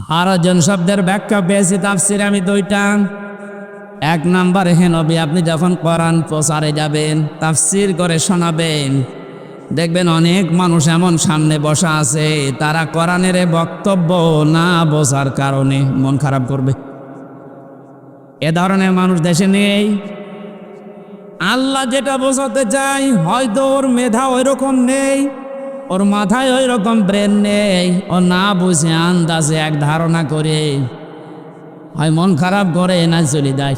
হারাজন শব্দের ব্যাখ্যা পেয়েছি তাফসিরে আমি দুইটা। এক নম্বরে, হে নবী, আপনি যখন কোরআন প্রচারে যাবেন, তাফসির করে শোনাবেন, দেখবেন অনেক মানুষ এমন সামনে বসা আছে, তারা কোরআনের বক্তব্য না বোঝার কারণে মন খারাপ করবে। এ ধরনের মানুষ দেশে নেই। আল্লাহ যেটা বোঝাতে চাই, হয়তো ওর মেধা ওই রকম নেই, ওর মাথায় ওই রকম ব্রেন নেই, ও না বুঝে আন্দাজে এক ধারণা করে হয় মন খারাপ করে না চলে যায়।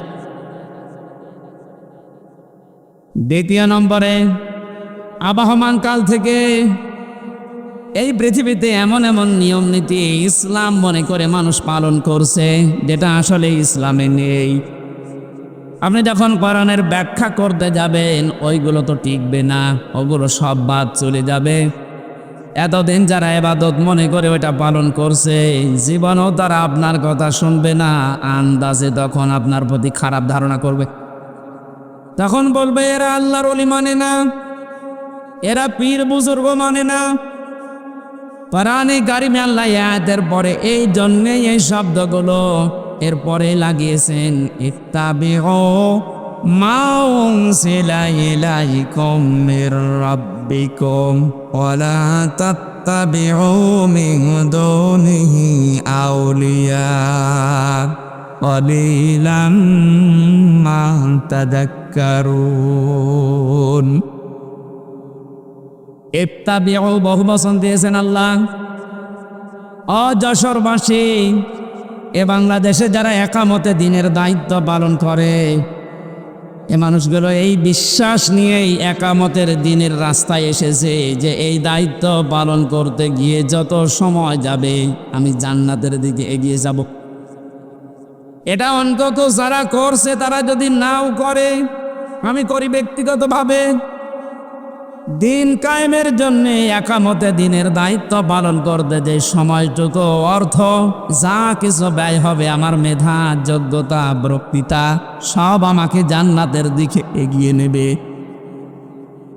দ্বিতীয় নম্বরে, আবহমান কাল থেকে এই পৃথিবীতে এমন এমন নিয়ম নীতি ইসলাম মনে করে মানুষ পালন করছে, যেটা আসলে ইসলামে নেই। আপনি যখন কোরআনের ব্যাখ্যা করতে যাবেন, ওইগুলো তো টিকবে না, ওগুলো সব বাদ চলে যাবে। এতদিন যারা ইবাদত মনে করে ওইটা পালন করছে, জীবনও তারা আপনার কথা শুনবে না, আন্দাজে তখন আপনার প্রতি খারাপ ধারণা করবে। তখন বলবে, এরা আল্লাহর ওলি মানে না, এরা পীর বুজুর্গ মানে না। কোরআনে কারিমে আল্লাহ আয়াতের পরে এই জন্যই এই শব্দগুলো এরপরে লাগিয়েছেন, ইত্তাবিউ মা উনজিলা ইলাইকুম মির রাব্বিকুম ওয়ালা তাত্তাবিউ মিন দুনিহি আউলিয়া ক্বালিলাম মা তাযাক্কারুন। ইত্তাবিউ বহু বচন দিয়েছেন আল্লাহ। যশোরবাসী, এ বাংলাদেশে যারা একামতে দিনের দায়িত্ব পালন করে, এ মানুষগুলো এই বিশ্বাস নিয়েই একামতের দিনের রাস্তায় এসেছে যে এই দায়িত্ব পালন করতে গিয়ে যত সময় যাবে আমি জান্নাতের দিকে এগিয়ে যাব। এটা অন্তত যারা করছে, তারা যদি নাও করে, আমি করি ব্যক্তিগতভাবে, দিন কায়েমের জন্য একামতে দিনের দায়িত্ব পালন করতে যে সময়টুকু অর্থ যা কিছু ব্যয় হবে, আমার মেধা, যোগ্যতা, বক্তৃতা সব আমাকে জান্নাতের দিকে এগিয়ে নেবে।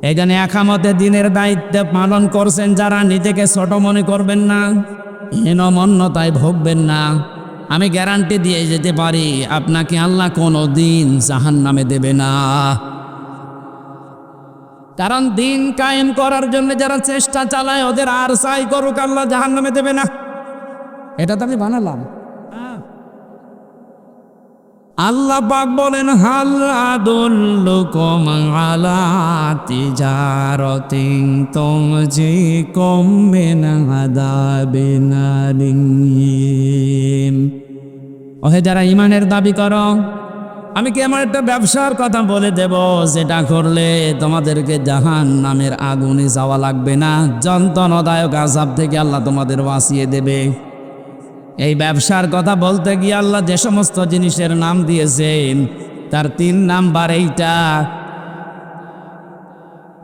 এই জন্য একামতে দিনের দায়িত্ব পালন করছেন যারা, নিজেকে ছোট মনে করবেন না, হীনমন্যতায় ভুগবেন না। আমি গ্যারান্টি দিয়ে যেতে পারি, আপনাকে আল্লাহ কোনো দিন জাহান্নামে দেবে না। কারণ দিন কায়েম করার জন্য যারা চেষ্টা চালায়, ওদের আর চাই করুক, আল্লাহ জাহান্নামে দেবে না। এটা তো আমি বানালাম। আল্লাহ পাক বলেন, হাল আদুল্লুকুম আলা তিজারাতিন তুনজিকুম মিন আযাবিন আলীম। ওহে যারা ঈমানের দাবি করো, আমি কি এমন একটা ব্যবসার কথা বলে দেব যেটা করলে তোমাদেরকে জাহান্নামের আগুনে যাওয়া লাগবে না, যন্ত্রণাদায়ক আযাব থেকে আল্লাহ তোমাদের বাঁচিয়ে দেবে। এই ব্যবসার কথা বলতে গিয়ে আল্লাহ যে সমস্ত জিনিসের নাম দিয়েছেন, তার 3 নাম্বার এইটা।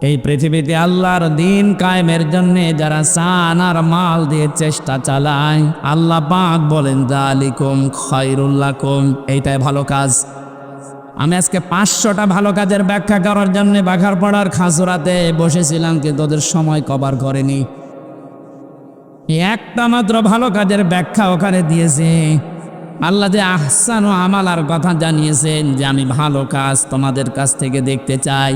এই পৃথিবীতে আল্লাহর দিন কায়েমের জন্য যারা চান আর মাল দিয়ে চেষ্টা চালায়, আল্লাহ পাক বলেন, যালিকুম খায়রুল লাকুম, এইটাই ভালো কাজ। আমি আজকে 500টা ভালো কাজের ব্যাখ্যা করার জন্য বাঘারপাড়ার খাজুরাতে বসেছিলাম, কিন্তু ওদের সময় কভার করেনি। একটা মাত্র ভালো কাজের ব্যাখ্যা ওখানে দিয়েছে। আল্লাহ যে আহসান ও আমালার কথা জানিয়েছেন, যে আমি ভালো কাজ তোমাদের কাছ থেকে দেখতে চাই।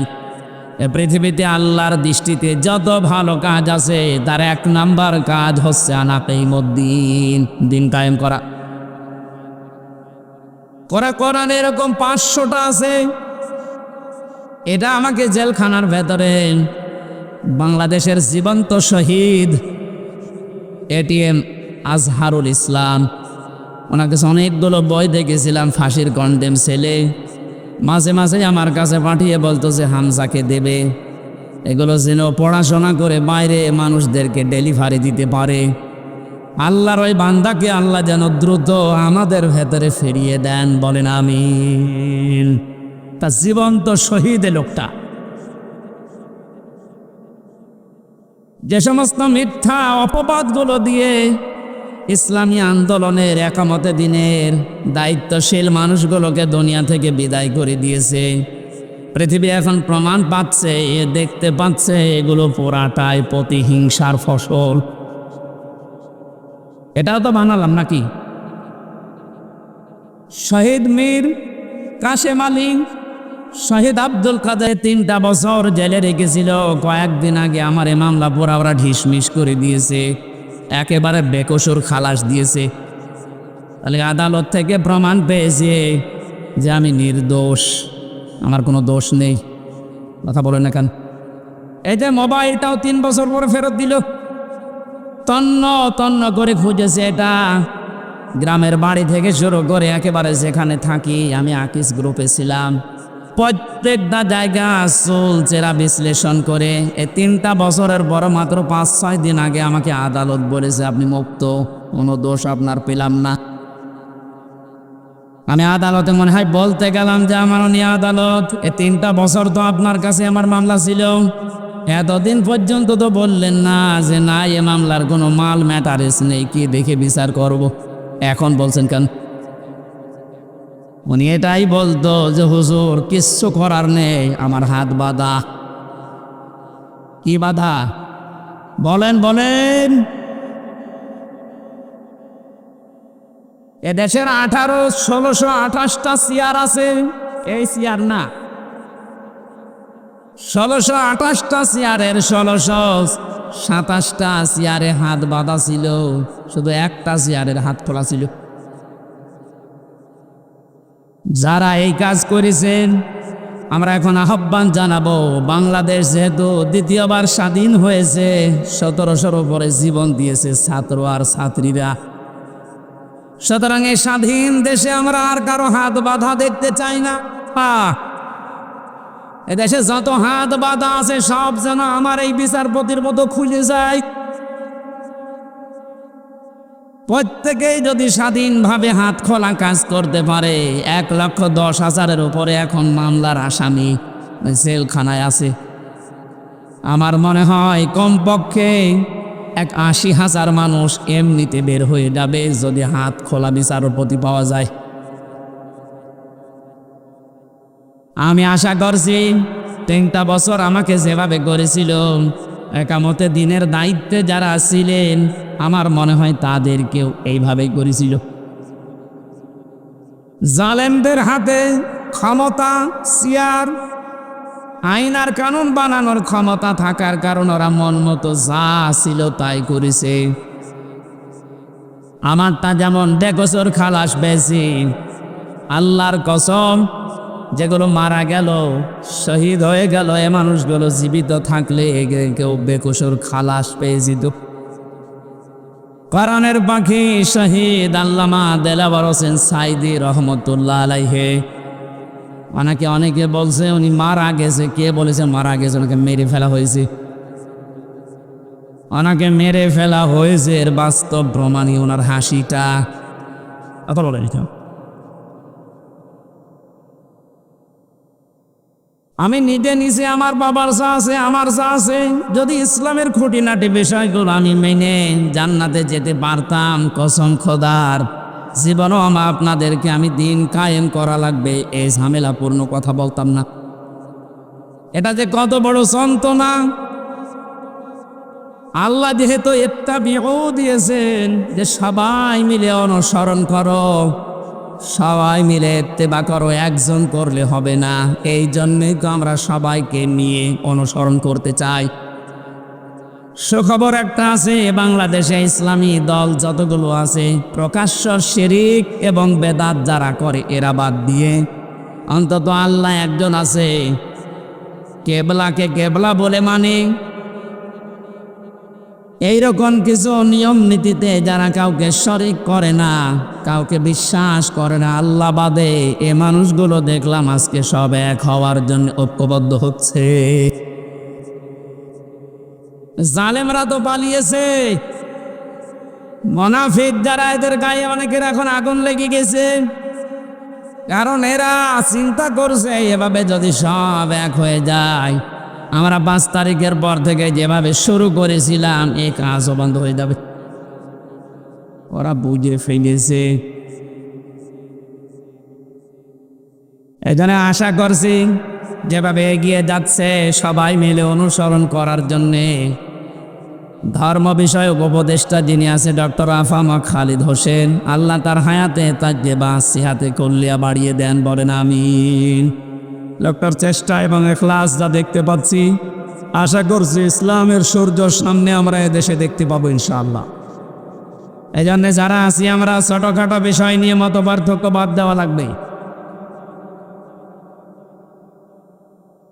এ পৃথিবীতে আল্লাহর দৃষ্টিতে যত ভালো কাজ আছে, তার 1 নাম্বার কাজ হচ্ছে আনাকিমুদ্দিন, দিন কায়েম করা। কোরআন এরকম 500টা আছে। এটা আমাকে জেলখানার ভেতরে বাংলাদেশের জীবন্ত শহীদ এটিএম আজহারুল ইসলাম, ওনার কাছে অনেকগুলো বই দেখেছিলাম, ফাঁসির কন্ডেম ছেলে। মাঝে মাঝে আমার কাছে পাঠিয়ে বলতো যে হামজাকে দেবে, এগুলো যেন পড়াশোনা করে বাইরে মানুষদেরকে ডেলিভারি দিতে পারে। আল্লাহর ওই বান্দাকে আল্লাহ যেন দ্রুত আমাদের ভেতরে ফিরিয়ে দেন, বলেন আমিন। তা জীবন্ত শহীদ লোকটা। যে সমস্ত মিথ্যা অপবাদগুলো দিয়ে ইসলামী আন্দোলনের একামতে দিনের দায়িত্বশীল মানুষগুলোকে দুনিয়া থেকে বিদায় করে দিয়েছে, পৃথিবী এখন প্রমাণ পাচ্ছে, দেখতে পাচ্ছে, এগুলো পুরাটাই প্রতিহিংসার ফসল। এটাও তো বানালাম নাকি? শহীদ মীর কাশেম আলী, শহীদ আব্দুল কাদের 3টা বছর জেলে রেখেছিল। কয়েকদিন আগে আমার এ মামলা পুরা ওরা ঢিসমিস করে দিয়েছে, একেবারে বেকসুর খালাস দিয়েছে। তাহলে আদালত থেকে প্রমাণ পেয়েছে যে আমি নির্দোষ, আমার কোনো দোষ নেই। কথা বলেন না কেন? এই যে মোবাইলটাও 3 বছর পরে ফেরত দিল। তন্ন তন্ন করে খুঁজেছে এটা, গ্রামের বাড়ি থেকে শুরু করে একেবারে যেখানে থাকি আমি আকিস গ্রুপে ছিলাম, প্রত্যেকটা জায়গা চুলচেরা বিশ্লেষণ করে এই 3টা বছরের বড় মাত্র 5-6 দিন আগে আমাকে আদালত বলেছে আপনি মুক্ত, কোনো দোষ আপনার পেলাম না। আমি আদালতে মনে হয় বলতে গেলাম যে আমার নিয়ে আদালত, এই 3টা বছর তো আপনার কাছে আমার মামলা ছিল, এতদিন পর্যন্ত তো বললেন না যে না এ মামলার কোনো মাল ম্যাটারেস নেই, কি দেখে বিচার করব, এখন বলছেন কেন? উনি এটাই বলতো যে হুজুর কিচ্ছু করার নেই, আমার হাত বাঁধা। কি বাধা? বলেন বলেন। এদেশের 1628টা চেয়ার আছে, এই চেয়ার না, 1628টা চেয়ারের 1627টা চেয়ারে হাত বাঁধা ছিল, শুধু একটা চেয়ারের হাত খোলা ছিল। যারা এই কাজ করেছেন আমরা এখন আহ্বান জানাবো, বাংলাদেশ যেহেতু দ্বিতীয়বার স্বাধীন হয়েছে, 1700-র উপরে জীবন দিয়েছে ছাত্র আর ছাত্রীরা, সুতরাং এই স্বাধীন দেশে আমরা আর কারো হাত বাঁধা দেখতে চাই না। এদেশে যত হাত বাঁধা আছে সব যেন আমার এই বিচারপতির মতো খুলে যায়। প্রত্যেকেই যদি স্বাধীনভাবে হাত খোলা কাজ করতে পারে, 1,10,000-এর উপরে এখন মামলার আসামি জেলখানায় আছে। আমার মনে হয় কমপক্ষে 80,000 মানুষ এমনিতে বের হয়ে যাবে যদি হাত খোলা বিচারপতি পাওয়া যায়। আমি আশা করছি 3টা বছর আমাকে যেভাবে করেছিল, একামতে দিনের দায়িত্বে যারা ছিলেন আমার মনে হয় তাদেরকেও এইভাবেই করেছিল। জালেমদের হাতে ক্ষমতা, চেয়ার, আইন আর কানুন বানানোর ক্ষমতা থাকার কারণে ওরা মন মতো যা ছিল তাই করেছে। আমারটা যেমন বেকসুর খালাস পেয়েছি, আল্লাহর কসম যেগুলো মারা গেল, শহীদ হয়ে গেল, এ মানুষগুলো জীবিত থাকলে কেউ বেকসুর খালাস পেয়ে যেত। কোরআনের পাখি শহীদ আল্লামা দেলাওয়ার হোসেন সাইদি রহমতুল্লাহ আলাইহি, অনেকে বলছে উনি মারা গেছে, কে বলেছে মারা গেছে? ওনাকে মেরে ফেলা হয়েছে, ওনাকে মেরে ফেলা হয়েছে, এর বাস্তব প্রমাণই ওনার হাসিটা। বলেন আমি নিজে আমার বাবার যা আছে আমার যা আছে, যদি ইসলামের খুঁটিনাটি বিষয়গুলো আমি মেনে জান্নাতে যেতে পারতাম, কসম খোদার জীবনও আপনাদেরকে আমি দিন কায়েম করা লাগবে এই ঝামেলাপূর্ণ কথা বলতাম না। এটা যে কত বড় যন্ত্রণা! আল্লাহ যেহেতু ইত্তাবিউ দিয়েছেন যে সবাই মিলে অনুসরণ করো, সবাই মিলে ইত্তেবা করো, একজন করলে হবে না, এই জন্যই তো আমরা সবাইকে নিয়ে অনুসরণ করতে চাই। সুখবর একটা আছে, বাংলাদেশে ইসলামী দল যতগুলো আছে প্রকাশ্য শিরিক এবং বেদাত যারা করে এরা বাদ দিয়ে অন্তত আল্লাহ একজন আছে, কেবলাকে কেবলা বলে মানে, এইরকম কিছু নিয়ম নীতিতে যারা কাউকে শরিক করে না, কাউকে বিশ্বাস করে না আল্লাহ বাদে, এ মানুষগুলো দেখলাম আজকে সব এক হওয়ার জন্য ঐক্যবদ্ধ হচ্ছে। জালেমরা তো পালিয়েছে, মুনাফিক যারা এদের গায়ে অনেকের এখন আগুন লেগে গেছে, কারণ এরা চিন্তা করছে এভাবে যদি সব এক হয়ে যায়, আমরা 5 তারিখের পর থেকে যেভাবে শুরু করেছিলাম এই কাজও বন্ধ হয়ে যাবে। ওরা বুঝে ফেলেছে। এই জন্য আশা করছি যেভাবে এগিয়ে যাচ্ছে সবাই মিলে অনুসরণ করার জন্যে ধর্ম বিষয়ক উপদেষ্টা যিনি আছে ডক্টর আফামা খালিদ হোসেন, আল্লাহ তার হায়াতে তাজ্জেবা সিহাতে কল্লিয়া বাড়িয়ে দেন, বলেন আমিন। লোকটার চেষ্টা এবং এখলাস যা দেখতে পাচ্ছি, আশা করছি ইসলামের সূর্য সামনে আমরা এদেশে দেখতে পাবো ইনশাআল্লাহ। এই জন্যে যারা আছি আমরা ছোটখাটো বিষয় নিয়ে মত পার্থক্য বাদ দেওয়া লাগবে।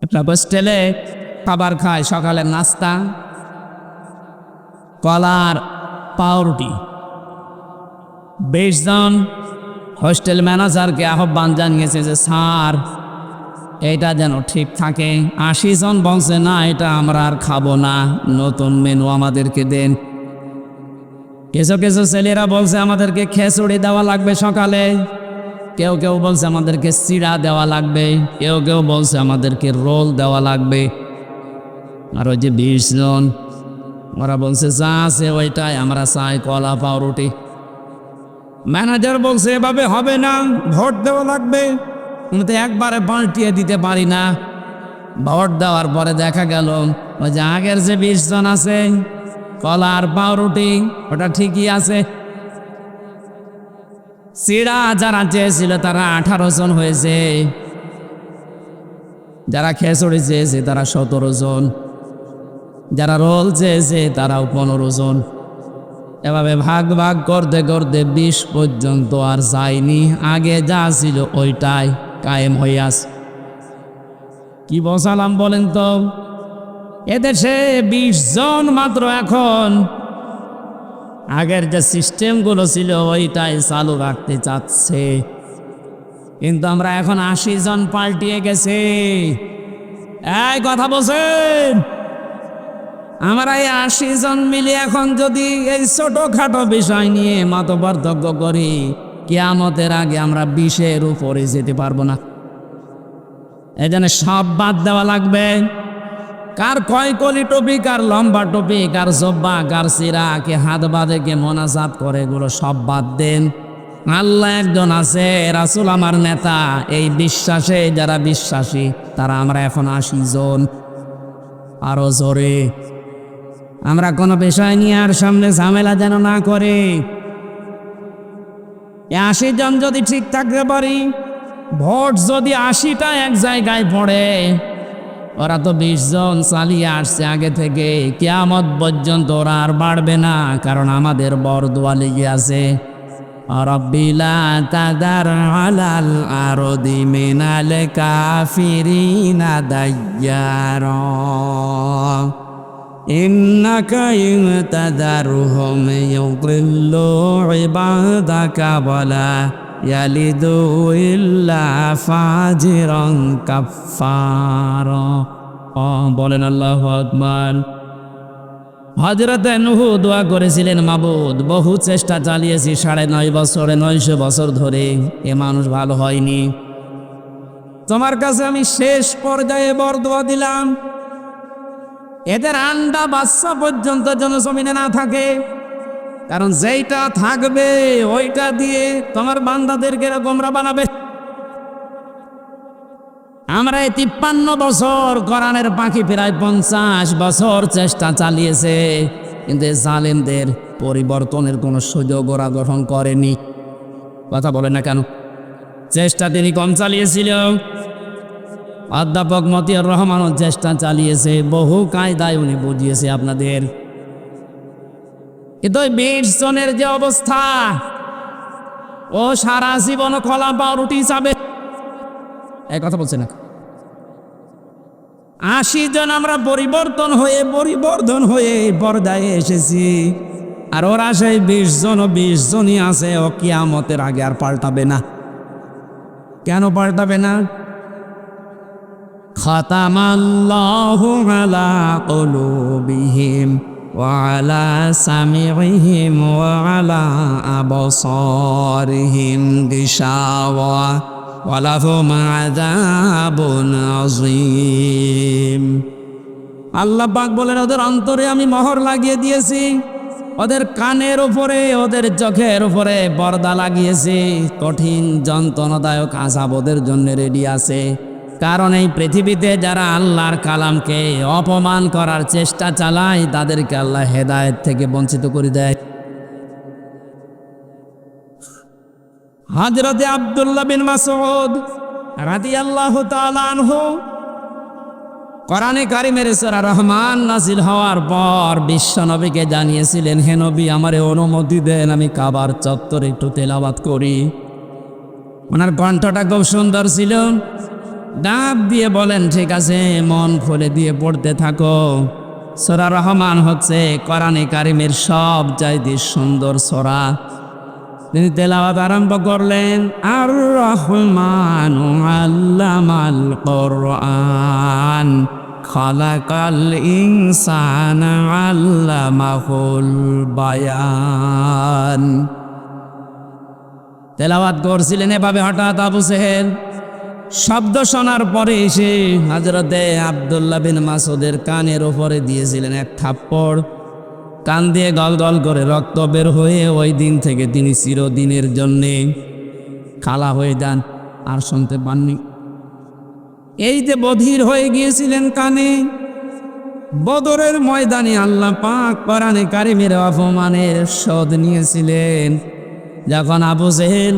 একটা হোস্টেলে খাবার খায়, সকালের নাস্তা কলার পাউরুটি। 20 জন হোস্টেল ম্যানেজারকে আহ্বান জানিয়েছে যে স্যার এটা যেন ঠিক থাকে। 80 জন বলছে না, এটা আমরা আর খাবো না, নতুন মেনু আমাদেরকে দেন। কিছু কিছু ছেলেরা বলছে আমাদেরকে খিচুড়ি দেওয়া লাগবে সকালে, কেউ কেউ বলছে আমাদেরকে চিড়া দেওয়া লাগবে, কেউ কেউ বলছে আমাদেরকে রোল দেওয়া লাগবে। আর ওই যে 20 জন ওরা বলছে যা আছে ওইটাই আমরা চাই, কলা পাউরুটি। ম্যানেজার বলছে এভাবে হবে না, ভোট দেওয়া লাগবে। আমি তো একবারে পাল্টিয়ে দিতে পারি না। ভোট দেওয়ার পরে দেখা গেল ওই যে আগের যে 20 জন আছে কলা আর পাউরুটি ওটা ঠিকই আছে। চিড়া যারা চেয়েছিল তারা 18 জন হয়েছে, যারা খিচুড়ি চেয়েছে তারা 17 জন, যারা রোল চেয়েছে তারাও 15 জন। এভাবে ভাগ ভাগ করতে করতে 20 পর্যন্ত আর যায়নি, আগে যা ছিল ওইটাই কায়েম হয়ে আছে। কি বসালাম বলেন তো? এদেশে 20 জন মাত্র এখন, আগের যে সিস্টেমগুলো ছিল ওইটাই চালু রাখতে চাচ্ছে, কিন্তু আমরা এখন 80 জন পাল্টিয়ে গেছে। এই কথা বলছেন, আমরা এই 80 জন মিলে এখন যদি এই ছোটখাটো বিষয় নিয়ে মত পার্থক্য করি, কিয়ামতের আগে আমরা 20-এর উপরে যেতে পারবো না। এই জন্য সব বাদ দেওয়া লাগবে। কার কয় কলি টপি, কার লম্বা টপি, কার জব্বা, কার সিরা, কে হাত বাঁধে, কে মোনাজাত করে, এগুলো সব বাদ দেন। আল্লাহ একজন আছে, রাসূল আমার নেতা, এই বিশ্বাসে যারা বিশ্বাসী তারা আমরা এখন 80 জন। আরো জোরে আমরা কোনো বিষয় নিয়ে আর সামনে ঝামেলা যেন না করে। 80 জন যদি ঠিক থাকতে পারি, ভোট যদি 80টা এক জায়গায় পড়ে, ওরা তো 20 জন চালিয়ে আসছে আগে থেকে, কিয়ামত পর্যন্ত ওরা আর বাড়বে না, কারণ আমাদের বরদোয়া লেগে আছে। রব্বি লা তাদার আলাল আরদি মিনাল কাফিরিনা দাইয়ারা ইন্নাকা ইন তাদারহুম ইউদিল্লু ইবাদাকা ওয়ালা ইয়ালিদু ইল্লা ফাজিরান কাফফারা। বলেন আল্লাহু আকবার। হযরত নূহ দোয়া করেছিলেন, মাবুদ বহু চেষ্টা চালিয়েছি 9.5 বছরে 900 বছর ধরে, এ মানুষ ভালো হয়নি, তোমার কাছে আমি শেষ পর্যায়ে বরদোয়া দিলাম, এদের আন্ডা বাচ্চা পর্যন্ত যেন জমিনে না থাকে, কারণ যেইটা থাকবে ওইটা দিয়ে তোমার বান্দাদেরকে গোমরা বানাবে। আমরা এই 53 বছর, কোরআনের পাখি প্রায় 50 বছর চেষ্টা চালিয়েছে, কিন্তু জালেমদের পরিবর্তনের কোনো সুযোগ ওরা গ্রহণ করেনি। কথা বলে না কেন? চেষ্টা তিনি কম চালিয়েছিল। অধ্যাপক মতিয়ার রহমানও চেষ্টা চালিয়েছে, বহু কায়দায় উনি বুঝিয়েছে আপনাদের। কিন্তু 20 জনের যে অবস্থা, ও সারা জীবন কলা পাউরুটি চাবে, এই কথা বলছে না। 80 জন আমরা পরিবর্তন হয়ে পর্দায় এসেছি, আর ওরা সেই 20 জনই আছে, ও কিয়ামতের আগে আর পাল্টাবে না। কেন পাল্টাবে না? খাতামাল্লাহু আলা কুলুবিহিম ওয়া আলা সামিইহিম ওয়া আলা আবসারিহিম গিশাওয়া ওয়া লাহুম আযাবুন আযীম। আল্লাহ পাক বলেন, ওদের অন্তরে আমি মোহর লাগিয়ে দিয়েছি, ওদের কানের উপরে, ওদের চোখের উপরে পর্দা লাগিয়েছি, কঠিন যন্ত্রণাদায়ক আযাব ওদের জন্য রেডি আছে। কারণ এই পৃথিবীতে যারা আল্লাহর কালামকে অপমান করার চেষ্টা চালায় তাদেরকে আল্লাহ হেদায়েত থেকে বঞ্চিত করে দেয়। হযরতে আব্দুল্লাহ বিন মাসউদ রাদিয়াল্লাহু তাআলা আনহু কোরআনে কারিমের সূরা রহমান নাযিল হওয়ার পর বিশ্ব নবীকে জানিয়েছিলেন, হে নবী, আমারে অনুমতি দেন আমি কাবার চত্বরে একটু তেলাওয়াত করি। ওনার কণ্ঠটা খুব সুন্দর ছিল। ডাক দিয়ে বলেন, ঠিক আছে, মন খুলে দিয়ে পড়তে থাকো। সূরা রহমান হচ্ছে কোরআনে কারিমের সব চাইতে সুন্দর সূরা। তিনি তেলাওয়াত আরম্ভ করলেন, আর রহমানু আল্লামাল কোরআন খালাকাল ইনসানা আল্লামাহুল বায়ান। তেলাওয়াত করছিলেন এভাবে, হঠাৎ আবু জেহেল শব্দ শোনার পরে এসে হযরতে আব্দুল্লাহ বিন মাসউদের কানের উপরে দিয়েছিলেন এক থাপ্পড়। কান দিয়ে গল গল করে রক্ত বের হয়ে ওই দিন থেকে তিনি চিরদিনের জন্যে কালা হয়ে যান, আর শুনতে পাননি। এই যে বধির হয়ে গিয়েছিলেন কানে, বদরের ময়দানে আল্লাহ পাক কোরআনে কারিমের অপমানের শোধ নিয়েছিলেন। যখন আবু জেহেল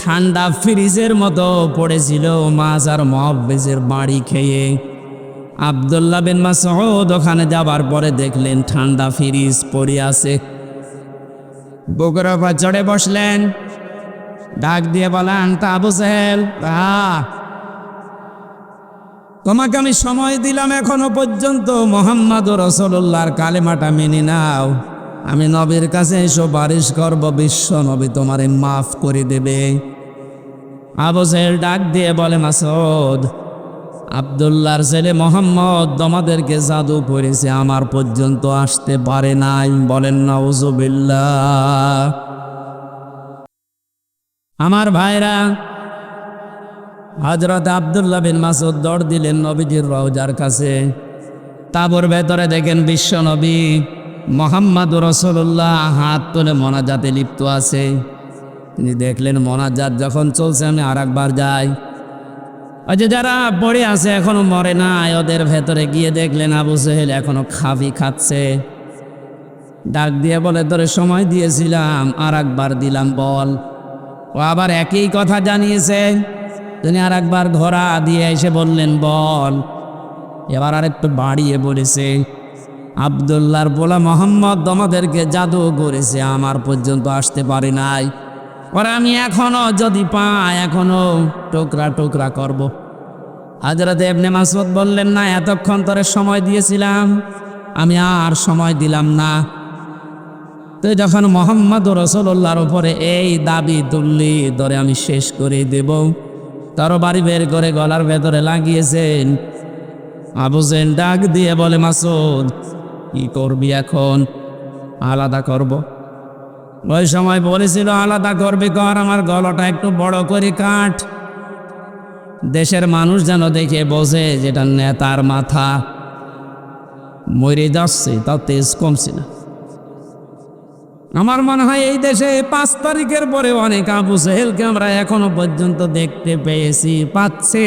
ঠান্ডা ফ্রিজের মতো পড়েছিল মাজার মুআব্বিজের বাড়ি খেয়ে, আব্দুল্লাহ বিন মাসউদ ওখানে যাবার পরে দেখলেন ঠান্ডা ফ্রিজ পড়ে আছে। বুকের উপর চড়ে বসলেন, ডাক দিয়ে বলেন, তা আবু জেহেল, তোমাকে আমি সময় দিলাম এখনো পর্যন্ত মুহাম্মদুর রাসূলুল্লাহর কালেমাটা মেনে নাও। আমি নবীর কাছে সুপারিশ করব, বিশ্ব নবী তোমারে মাফ করে দেবে। আবু জেহেল ডাক দিয়ে বলে, মাসউদ, আব্দুল্লাহর ছেলে মোহাম্মদ তোমাদেরকে জাদু করেছে, আমার পর্যন্ত আসতে পারে নাই। বলেন নাউজুবিল্লাহ। আমার ভাইরা, হযরত আব্দুল্লাহ বিন মাসউদ দৌড় দিলেন নবীজির রওজার কাছে। তাঁবুর ভেতরে দেখেন বিশ্ব নবী মুহাম্মদুর রাসূলুল্লাহ হাত তুলে মোনাজাতে লিপ্ত আছে। তিনি দেখলেন মোনাজাত যখন চলছে, আমি আর একবার যাই। ওই যে যারা পড়ে আছে এখনো মরে নাই, ওদের ভেতরে গিয়ে দেখলেন আবু জেহেল এখনো খাবি খাচ্ছে। ডাক দিয়ে বলে, তোরে সময় দিয়েছিলাম, আর একবার দিলাম, বল। ও আবার একই কথা জানিয়েছে। তিনি আর একবার ঘোড়া দিয়ে এসে বললেন, বল। এবার আরেকটু বাড়িয়ে বলেছে, আব্দুল্লাহর বলা মোহাম্মদ তোমাদেরকে জাদু করেছে, আমার পর্যন্ত আসতে পারে নাই। ওরা আমি এখনো যদি পাই এখনো টুকরা টুকরা করব। হযরত ইবনে মাসউদ বললেন, না, এতক্ষণ তোরে সময় দিয়েছিলাম, আমি আর সময় দিলাম না। তুই যখন মুহাম্মদুর রাসূলুল্লাহর উপরে এই দাবি তুললি, তোরে আমি শেষ করে দেব। তরবারি বের করে গলার ভেতরে লাগিয়েছেন। আবু জেহেল ডাক দিয়ে বলে, মাসউদ, কি করবি এখন? আলাদা করব। ওই সময় বলেছিল, আলাদা করবি কর, আমার গলাটা একটু বড় করে কাট, দেশের মানুষ যেন দেখে বোঝে যেটা নেতার মাথা। মরে যাচ্ছে, তাও তেজ কমছে না। আমার মনে হয় এই দেশে 5 তারিখের পরে অনেক আবু জেহেলকে আমরা এখনো পর্যন্ত দেখতে পেয়েছি, পাচ্ছে,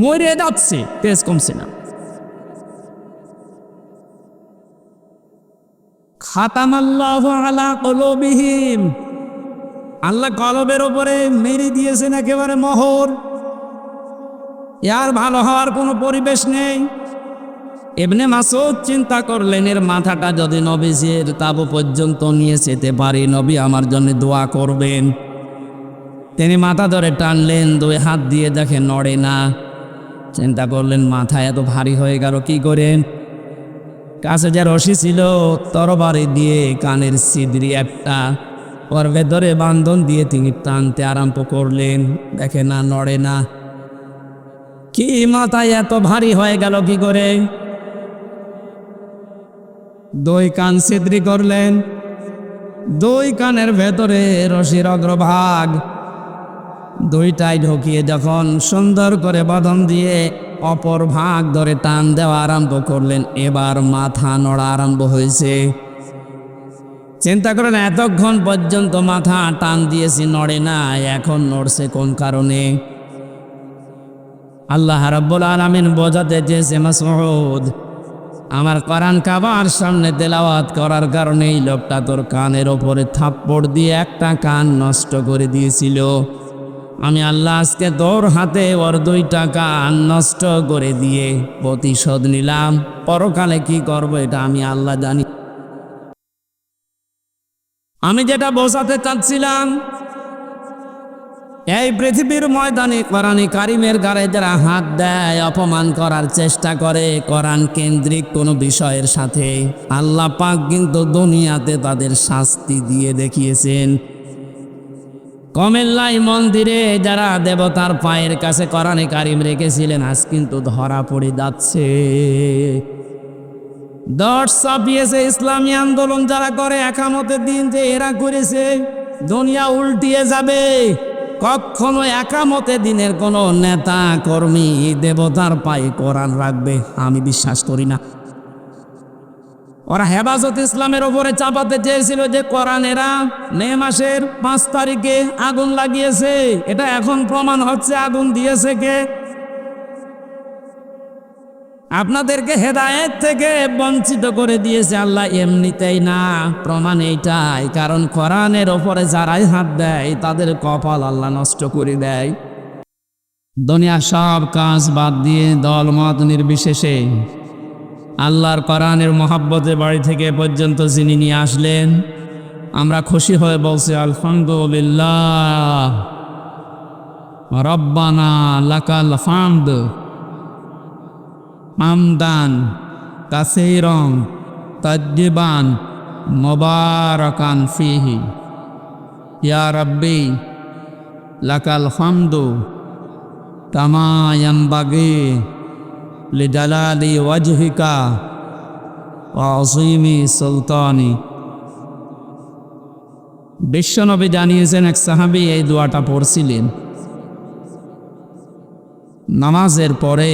মরে যাচ্ছে, তেজ কমছে না। খাতামাল্লাহু আলা কুলুবিহিম, আল্লাহ কলবের উপরে মেরে দিয়েছেন একেবারে মোহর। এর ভালো হওয়ার কোনো পরিবেশ নেই। ইবনে মাসউদ চিন্তা করলেন, এর মাথাটা যদি নবীজির তাবু পর্যন্ত নিয়ে যেতে পারি, নবী আমার জন্য দোয়া করবেন। তিনি মাথা ধরে টানলেন, 2 হাত দিয়ে দেখে নড়ে না। চিন্তা করলেন, মাথা এত ভারী হয়ে গেল কি করে? কাছে যে রশি ছিল, তরবারি দিয়ে কানের ছিদ্রি একটা, ওর ভেতরে বান্ধন দিয়ে তিনি টানতে আরম্ভ করলেন। দেখে না, নড়ে না। কি মাথায় এত ভারী হয়ে গেল কি করে? 2 কান ছিদ্রি করলেন। 2 কানের ভেতরে রশির অগ্রভাগ 2টাই ঢুকিয়ে যখন সুন্দর করে বাঁধন দিয়ে অপর ভাগ ধরে টান দেওয়া আরম্ভ করলেন, এবার মাথা নড়া আরম্ভ হয়েছে। চিন্তা করেন, এতক্ষণ পর্যন্ত মাথা টান দিয়েছি, নড়ে না, এখন নড়ছে কোন কারণে? আল্লাহ রাব্বুল আলামিন বোঝাতে চেয়েছে মাসউদ, আমার কোরআন কাবার সামনে তেলাওয়াত করার কারণে এই লোকটা তোর কানের ওপরে থাপ্পড় দিয়ে একটা কান নষ্ট করে দিয়েছিল। আমি আল্লাহ আজকে তোর হাতে ওর 2টা কান নষ্ট করে দিয়ে প্রতিশোধ নিলাম। পরকালে কি করব এটা আমি আল্লাহ জানি। আমি যেটা বোঝাতে চাচ্ছিলাম, এই পৃথিবীর ময়দানে কোরআনে কারিমের গায়ে যারা হাত দেয়, অপমান করার চেষ্টা করে কোরআন কেন্দ্রিক কোনো বিষয়ের সাথে, আল্লাহ পাক কিন্তু দুনিয়াতে তাদের শাস্তি দিয়ে দেখিয়েছেন। কমেল্লাই মন্দিরে যারা দেবতার পায়ের কাছে কোরআনে কারিম রেখেছিলেন, আজ কিন্তু ধরা পড়ে যাচ্ছে। দশ ছাপিয়েছে ইসলামী আন্দোলন যারা করে একামতের দিন, যে এরা করেছে দুনিয়া উল্টিয়ে যাবে। কখনো একামতে দিনের কোনো নেতা কর্মী দেবতার পায়ে কোরআন রাখবে আমি বিশ্বাস করি না। ওরা হেফাজত ইসলামের ওপরে চাপাতে চেয়েছিল যে কোরআনেরা মে মাসের 5 তারিখে আগুন লাগিয়েছে। এটা এখন প্রমাণ হচ্ছে আগুন দিয়েছে কে? আপনাদেরকে হেদায়েত থেকে বঞ্চিত করে দিয়েছে আল্লাহ এমনিতেই না, প্রমাণ এইটাই। কারণ কোরআনের ওপরে যারাই হাত দেয় তাদের কপাল আল্লাহ নষ্ট করে দেয়। দুনিয়া সব কাজ বাদ দিয়ে দল মত নির্বিশেষে আল্লাহর কোরআনের মহাব্বতে বাড়ি থেকে পর্যন্ত যিনি নিয়ে আসলেন, আমরা খুশি হয়ে বলছি আলহামদুলিল্লাহ, রব্বানা লাকাল হামদ হামদান কাসীরান তাজ্জিবান মুবারাকান ফীহি। ইয়া রাব্বি লাকাল হামদু কামা ইয়ানবাগি লিজালালি ওয়াজহিকা ওয়া আযীমি সুলতানি। বিশ্বনবী জানিয়েছেন, এক সাহাবী এই দোয়াটা পড়ছিলেন নামাজের পরে।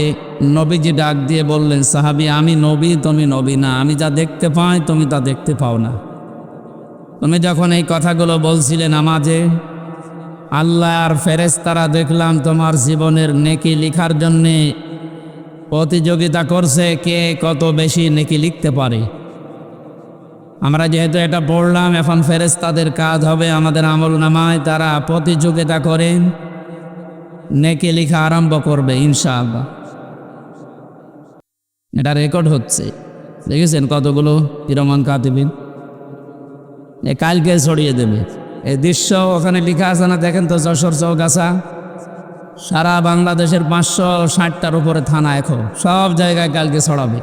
নবীজি ডাক দিয়ে বললেন, সাহাবী আমি নবী, তুমি নবী না। আমি যা দেখতে পাই তুমি তা দেখতে পাও না। তুমি যখন এই কথাগুলো বলছিলে নামাজে, আল্লাহ আর ফেরেশতারা দেখলাম তোমার জীবনের নেকি লিখার জন্যে প্রতিযোগিতা করছে, কে কত বেশি নেকি লিখতে পারে। আমরা যেহেতু এটা পড়লাম, এখন ফেরেশতাদের কাজ হবে আমাদের আমলনামায় তারা প্রতিযোগিতা করেন, নেকি লেখা আরম্ভ করবে ইনশাআল্লাহ। এটা রেকর্ড হচ্ছে, দেখেছেন কতগুলো কিরমান কাতিবিন, কালকে ছড়িয়ে দেবে এই দৃশ্য। ওখানে লেখা আছে না, দেখেন তো, যশোর চৌগাছা, সারা বাংলাদেশের 560টার উপরে থানা, এখন সব জায়গায় কালকে ছড়াবে।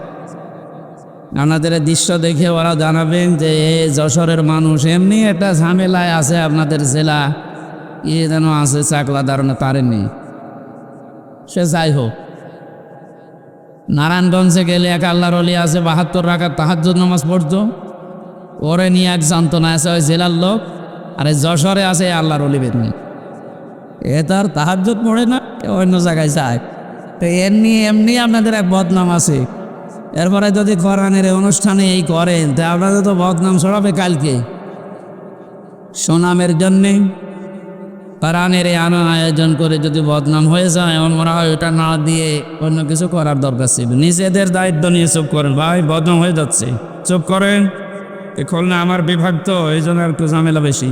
আপনাদের দৃশ্য দেখে ওরা জানাবেন যে যশোরের মানুষ এমনি একটা ঝামেলায় আছে, আপনাদের জেলা যেন আছে চাকলা দারণে পারেনি। সে যাই হোক, নারায়ণগঞ্জে গেলে এক আল্লাহর ওলি আছে 72 রাকাত তাহাজ্জুদ নামাজ পড়তো, ওরে নিয়ে এক যন্ত্রণা আছে ওই জেলার লোক। আর যশোরে আছে আল্লাহর ওলি বেদনি, এ তার তাহাজ্জুদ পড়ে না, অন্য জায়গায় যায়। তো এমনি আপনাদের এক বদনাম আছে। এরপরে যদি কোরআনের অনুষ্ঠানে এই করেন, তা আপনাদের তো বদনাম ছড়াবে কালকে। সুনামের জন্যে কোরআনের এই আয়োজন করে যদি বদনাম হয়ে যায়, এমন মনে হয় ওটা না দিয়ে অন্য কিছু করার দরকার ছিল। নিজেদের দায়িত্ব নিয়ে চুপ করেন, ভাই বদনাম হয়ে যাচ্ছে, চুপ করেন। এ খুলনা আমার বিভাগ তো, এই জন্য একটু ঝামেলা বেশি।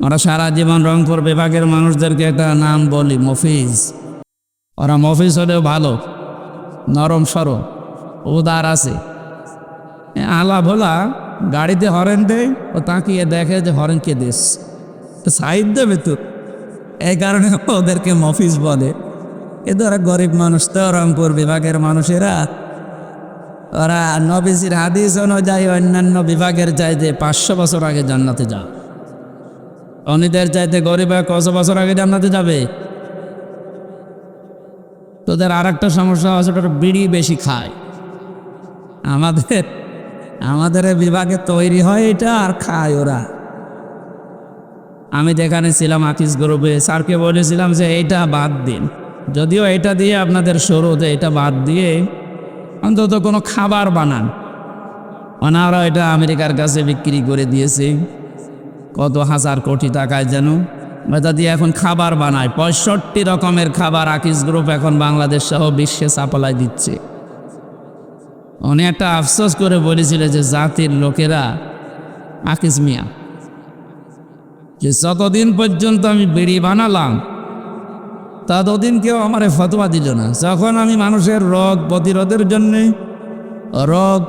ওরা সারা জীবন রংপুর বিভাগের মানুষদেরকে একটা নাম বলি মফিজ। ওরা মফিজ হলেও ভালো, নরম সরম, উদার আছে। আলা ভোলা গাড়িতে হরেন দেয়, ও তাকিয়ে দেখে যে হরেন কে দেশ সাইড দেবে তো, এই কারণে ওদেরকে মফিজ বলে। এদের ওরা গরিব মানুষ তো, রংপুর বিভাগের মানুষেরা। ওরা নবীজির হাদিস অনুযায়ী অন্যান্য বিভাগের চাইতে 500 বছর আগে জান্নাতে যান। অনিদের চাইতে গরিব কত বছর আগে জান্নাতে যাবে? তোদের আর একটা সমস্যা আছে, ওটা বিড়ি বেশি খায়। আমাদের বিভাগে তৈরি হয় এটা আর খায় ওরা। আমি যেখানে ছিলাম আকিস গ্রুপে, স্যারকে বলেছিলাম যে এইটা বাদ দিন, যদিও এটা দিয়ে আপনাদের শুরুতে এটা বাদ দিয়ে অন্তত কোনো খাবার বানান। ওনারা এটা আমেরিকার কাছে বিক্রি করে দিয়েছে কত হাজার কোটি টাকায় যেন। ময়দা দিয়ে এখন খাবার বানায়, 65 রকমের খাবার আকিস গ্রুপ এখন বাংলাদেশ সহ বিশ্বে সাপ্লাই দিচ্ছে। উনি একটা আফসোস করে বলেছিল যে জাতির লোকেরা, আকিস মিয়া, যে যতদিন পর্যন্ত আমি বিড়ি বানালাম ততদিন কেউ আমারে ফতোয়া দিল না। যখন আমি মানুষের রোগ প্রতিরোধের জন্যে, রোগ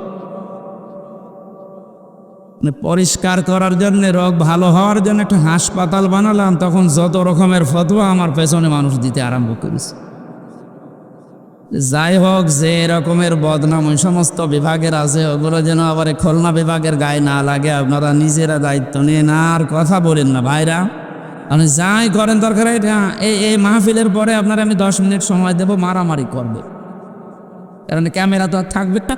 পরিষ্কার করার জন্য, রোগ ভালো হওয়ার জন্য একটা হাসপাতাল বানালাম, তখন যত রকমের ফতোয়া আমার পেছনে মানুষ দিতে আরম্ভ করেছে। যাই হোক, যে রকমের বদনাম ওই সমস্ত বিভাগের আছে, ওগুলো যেন আবার খুলনা বিভাগের গায়ে না লাগে। আপনারা নিজেরা দায়িত্ব নিয়ে না আর কথা বলেন না ভাইরা। আপনি যাই করেন দরকার এই মাহফিলের পরে আপনারা আমি 10 মিনিট সময় দেব, মারামারি করবে, কারণ ক্যামেরা তো আর থাকবে না,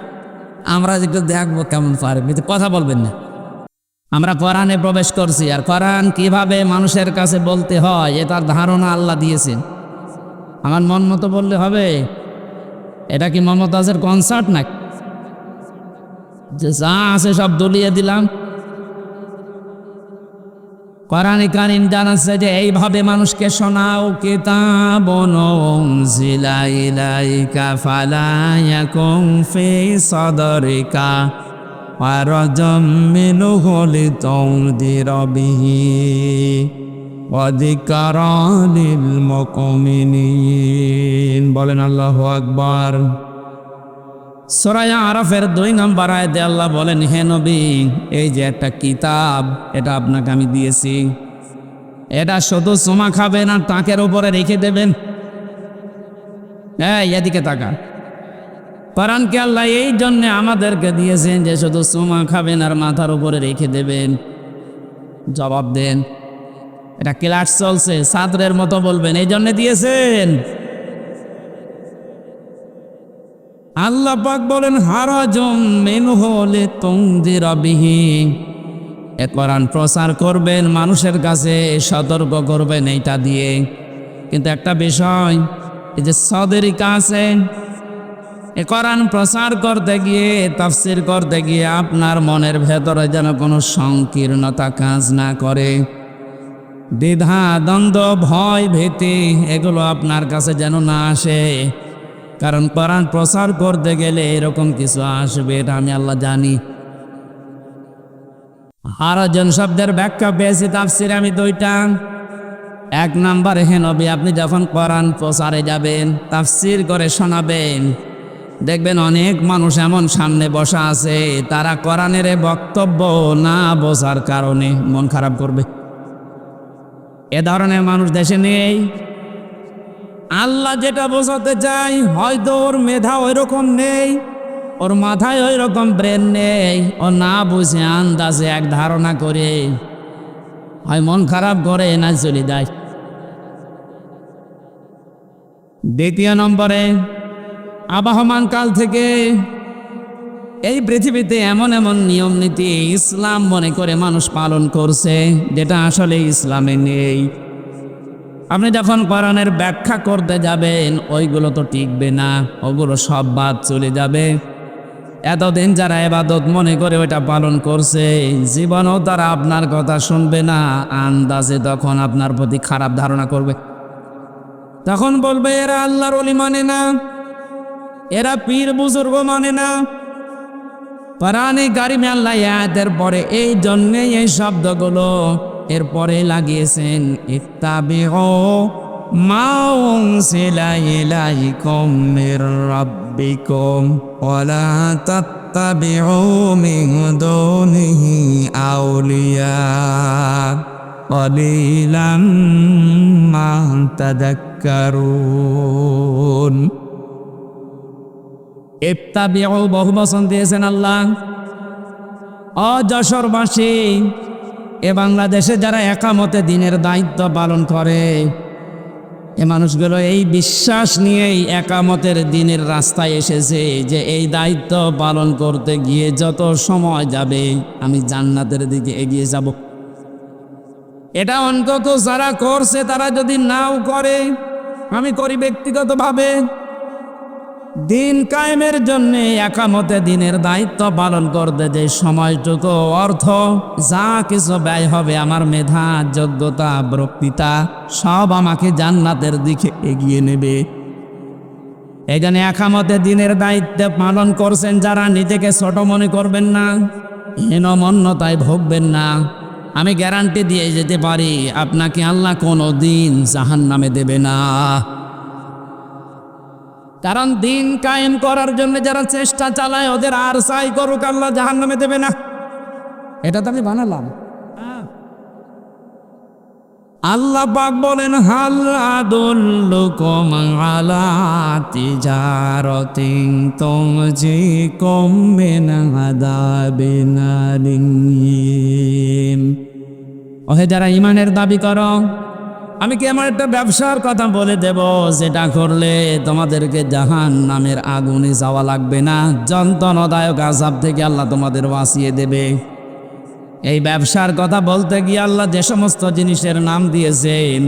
আমরা একটু দেখবো কেমন পারে, কথা বলবেন না। আমরা কোরআনে প্রবেশ করছি, আর কোরআন কিভাবে মানুষের কাছে বলতে হয় এটার ধারণা আল্লাহ দিয়েছেন। আমার মন মতো বললে হবে? এটা কি মমতাজের কনসার্ট নাকি যে যা আছে সব দলিয়ে দিলাম? কোরআনে কারীম জানাচ্ছে যে এইভাবে মানুষকে শোনাও, কিতাবুন উনজিলা ইলাইকা ফালা ইয়াকুম ফি সাদরিকা হারাজাম মিনহু লিতুনদিরা বিহি ওয়া যিকরা লিল মুমিনিন। বলেন আল্লাহু আকবার। সূরা আরাফের 2 নম্বর আয়াতে আল্লাহ বলেন, হে নবী, এই যে একটা কিতাব, এটা আপনাকে আমি দিয়েছি, এটা শুধু চুমা খাবেন আর তাকের উপরে রেখে দেবেন। এদিকে তাকা। কোরআনকে আল্লাহ এই জন্য আমাদেরকে দিয়েছেন যে শুধু চুমা খাবেন আর মাথার উপরে রেখে দেবেন। জবাব দেন। এটা ক্লাস চলছে, ছাত্রের মতো বলবেন, এই জন্য দিয়েছেন। আল্লাহ পাক বলেন, হারাজাম মিনহু লিতুনদিরা বিহি, এ কোরআন প্রচার করবেন, মানুষের কাছে সতর্ক করবেন এইটা দিয়ে। কিন্তু একটা বিষয়, এই যে সাদরিকা আছে, এ কোরআন প্রচার করতে গিয়ে, তাফসীর করতে গিয়ে আপনার মনের ভেতরে যেন কোনো সংকীর্ণতা কাজ না করে, দ্বিধা দ্বন্দ্ব ভয় ভীতি এগুলো আপনার কাছে যেন না আসে। কারণ কোরআন প্রচার করতে গেলে এরকম কিছু আসবে, এটা আমি আল্লাহ জানি। হারাজাম শব্দের ব্যাখ্যা পেয়েছি তাফসীরে আমি 2টা। 1 নম্বরে, হে নবী, আপনি যখন কোরআন প্রচারে যাবেন, তাফসীর করে শোনাবেন, দেখবেন অনেক মানুষ এমন সামনে বসা আছে, তারা কোরআনের বক্তব্য না বোঝার কারণে মন খারাপ করবে। এ ধরনের মানুষ দেশে নেই। আল্লাহ যেটা বোঝাতে চাই, হয়তো ওর মেধা ওই রকম নেই, ওর মাথায় ওই রকম ব্রেন নেই, ও না বুঝে আন্দাজে এক ধারণা করে হয় মন খারাপ করে না চলে যায়। 2 নম্বরে, আবহমান কাল থেকে এই পৃথিবীতে এমন এমন নিয়ম নীতি ইসলাম মনে করে মানুষ পালন করছে, যেটা আসলে ইসলামে নেই। আপনি যখন কোরআনের ব্যাখ্যা করতে যাবেন, ওইগুলো তো টিকবে না, ওগুলো সব বাদ চলে যাবে। এতদিন যারা ইবাদত মনে করে ওইটা পালন করছে, জীবনেও তারা আপনার কথা শুনবে না, আন্দাজে তখন আপনার প্রতি খারাপ ধারণা করবে। তখন বলবে, এরা আল্লাহর ওলি মানে না, এরা পীর বুজুর্গ মানে না। কোরআনে কারিমে আল্লাহ আয়াতের পরে এই জন্যই এই শব্দগুলো এরপরে লাগিয়েছেন, ইত্তাবিউ মা উনজিলা ইলাইকুম মির রাব্বিকুম ওয়া লা তাত্তাবিউ মিন দুনিহি আউলিয়া ক্বালিলাম মা তাযাক্কারুন। ইত্তাবিউ বহু বচন দিয়েছেন আল্লাহ। যশোরবাসী, এ বাংলাদেশে যারা একামতে দিনের দায়িত্ব পালন করে, এ মানুষগুলো এই বিশ্বাস নিয়েই একামতের দিনের রাস্তায় এসেছে যে এই দায়িত্ব পালন করতে গিয়ে যত সময় যাবে আমি জান্নাতের দিকে এগিয়ে যাব। এটা অন্তত যারা করছে, তারা যদি নাও করে, আমি করি ব্যক্তিগতভাবে, দিন কায়েমের জন্য একামতে দিনের দায়িত্ব পালন করতে যে সময়টুকু অর্থ যা কিছু ব্যয় হবে, আমার মেধা, যোগ্যতা, বক্তৃতা সব আমাকে জান্নাতের দিকে এগিয়ে নেবে। এই জন্য একামতে দিনের দায়িত্ব পালন করছেন যারা, নিজেকে ছোট মনে করবেন না, হীনমন্যতায় ভুগবেন না। আমি গ্যারান্টি দিয়ে যেতে পারি আপনাকে আল্লাহ কোনো দিন জাহান্নামে দেবে না। কারণ দিন কায়েম করার জন্য যারা চেষ্টা চালায় ওদের আর চাই করুক, আল্লাহ জাহান্নামে দেবে না। এটা তো আমি বানালাম। আল্লাহ পাক বলেন, হাল আদুল্লুকুম আলা তিজারাতিন তুনজিকুম মিন আযাবিন আলীম। ওহে যারা ঈমানের দাবি করো, আমি কি আমার একটা ব্যবসার কথা বলে দেব যেটা করলে তোমাদেরকে জাহান্নামের আগুনে যাওয়া লাগবে না, যন্ত্রণাদায়ক আযাব থেকে আল্লাহ তোমাদের বাঁচিয়ে দেবে। এই ব্যবসার কথা বলতে গিয়ে আল্লাহ যে সমস্ত জিনিসের নাম দিয়েছেন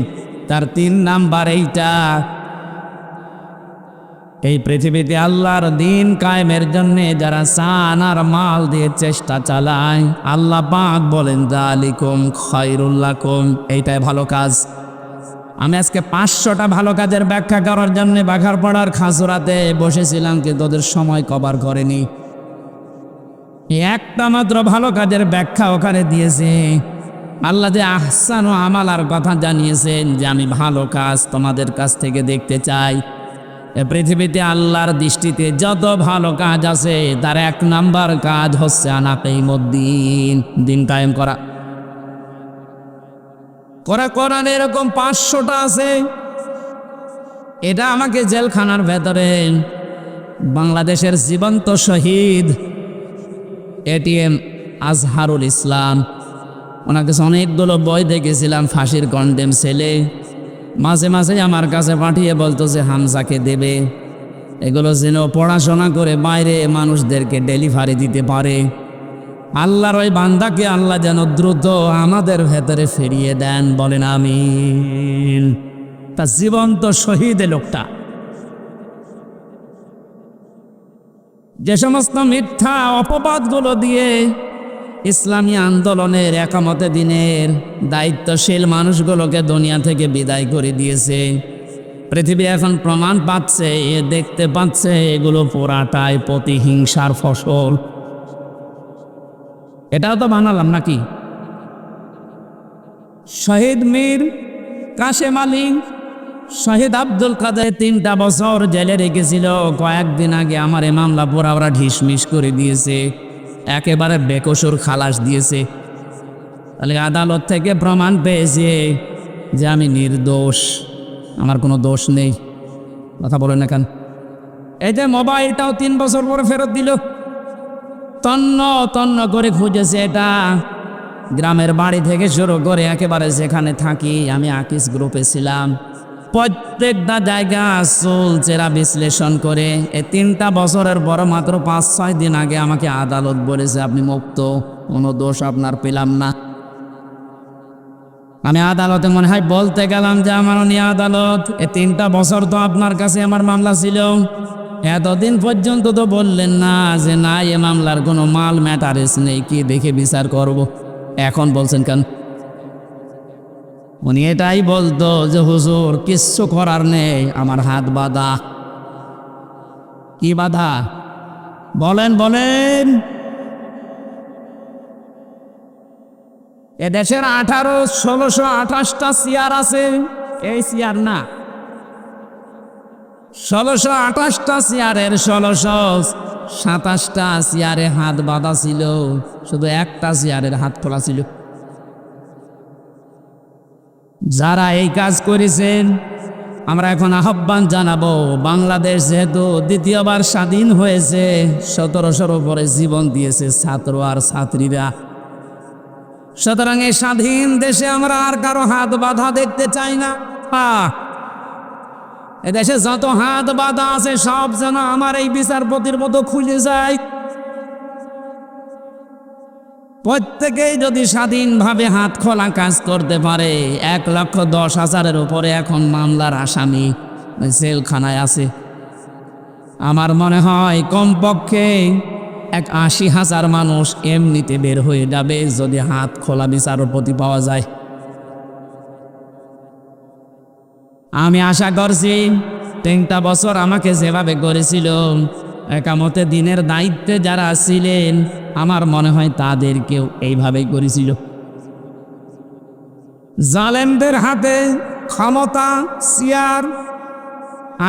তার 3 নাম্বার এইটা। এই পৃথিবীতে আল্লাহর দিন কায়েমের জন্য যারা চান আর মাল দিয়ে চেষ্টা চালায়, আল্লাহ পাক বলেন যালিকুম খায়রুল লাকুম, এইটাই ভালো কাজ। আমি আজকে 500টা ভালো কাজের ব্যাখ্যা করার জন্য বাঘারপাড়ার খাজুরাতে বসেছিলাম, কিন্তু ওদের সময় কভার করেনি। একটা মাত্র ভালো কাজের ব্যাখ্যা ওখানে দিয়েছে। আল্লাহ যে আহসান ও আমালার কথা জানিয়েছেন যে আমি ভালো কাজ তোমাদের কাছ থেকে দেখতে চাই। এ পৃথিবীতে আল্লাহর দৃষ্টিতে যত ভালো কাজ আছে তার 1 নাম্বার কাজ হচ্ছে আনাকিমুদ্দিন, দিন কায়েম করা। কোরআন এরকম 500টা আছে। এটা আমাকে জেলখানার ভেতরে বাংলাদেশের জীবন্ত শহীদ এটিএম আজহারুল ইসলাম, ওনার কাছে অনেকগুলো বই দেখেছিলাম, ফাঁসির কন্ডেম ছেলে। মাঝে মাঝে আমার কাছে পাঠিয়ে বলতো যে হামজাকে দেবে, এগুলো যেন পড়াশোনা করে বাইরে মানুষদেরকে ডেলিভারি দিতে পারে। আল্লাহর ওই বান্দাকে আল্লাহ যেন দ্রুত আমাদের ভেতরে ফিরিয়ে দেন, বলেন আমিন। তা জীবন্ত শহীদ লোকটা যে সমস্ত মিথ্যা অপবাদগুলো দিয়ে ইসলামী আন্দোলনের একামতে দিনের দায়িত্বশীল মানুষগুলোকে দুনিয়া থেকে বিদায় করে দিয়েছে, পৃথিবী এখন প্রমাণ পাচ্ছে, দেখতে পাচ্ছে এগুলো পুরাটাই প্রতিহিংসার ফসল। এটাও তো বানালাম নাকি? শহীদ মীর কাশেম আলী, শহীদ আব্দুল কাদের 3টা বছর জেলে রেখেছিল। কয়েকদিন আগে আমার এ মামলা পুরা ওরা ঢিসমিস করে দিয়েছে, একেবারে বেকসুর খালাস দিয়েছে। তাহলে আদালত থেকে প্রমাণ পেয়েছে যে আমি নির্দোষ, আমার কোনো দোষ নেই। কথা বলেন না কেন? এই যে মোবাইলটাও 3 বছর পরে ফেরত দিল। তন্ন তন্ন করে খুঁজেছে, এটা গ্রামের বাড়ি থেকে শুরু করে একেবারে যেখানে থাকি, আমি আকিস গ্রুপে ছিলাম, প্রত্যেকটা জায়গা চুলচেরা বিশ্লেষণ করে এই 3টা বছরের পর মাত্র 5-6 দিন আগে আমাকে আদালত বলেছে আপনি মুক্ত, কোনো দোষ আপনার পেলাম না। আমি আদালতে মনে হয় বলতে গেলাম যে আমার নিয়ে আদালত, এই 3টা বছর তো আপনার কাছে আমার মামলা ছিল, এতদিন পর্যন্ত তো বললেন না যে না এ মামলার কোনো মাল ম্যাটারেস নেই, কি দেখে বিচার করব, এখন বলছেন কেন? উনি এটাই বলতো যে হুজুর কিচ্ছু করার নেই, আমার হাত বাঁধা। কি বাধা বলেন বলেন? এদেশের 1628টা চেয়ার আছে, এই চেয়ার না, 1628টা চেয়ারের 1627টা চেয়ারে হাত বাঁধা ছিল, শুধু একটা চেয়ারের হাত খোলা ছিল। যারা এই কাজ করেছেন আমরা এখন আহ্বান জানাবো, বাংলাদেশ যেহেতু দ্বিতীয়বার স্বাধীন হয়েছে, 1700-র উপরে জীবন দিয়েছে ছাত্র আর ছাত্রীরা, সুতরাং এই স্বাধীন দেশে আমরা আর কারো হাত বাঁধা দেখতে চাই না। এদেশে যত হাত বাঁধা আছে সব যেন আমার এই বিচারপতির মতো খুলে যায়। প্রত্যেকেই যদি স্বাধীনভাবে হাত খোলা কাজ করতে পারে, 1,10,000-এর উপরে এখন মামলার আসামি জেলখানায় আছে। আমার মনে হয় কমপক্ষে ৮০,০০০ মানুষ এমনিতে বের হয়ে যাবে যদি হাত খোলা বিচারপতি পাওয়া যায়। আমি আশা করছি ৩টা বছর আমাকে যেভাবে করেছিল, একামতে দিনের দায়িত্বে যারা ছিলেন আমার মনে হয় তাদেরকেও এইভাবেই করেছিল। জালেমদের হাতে ক্ষমতা, চেয়ার,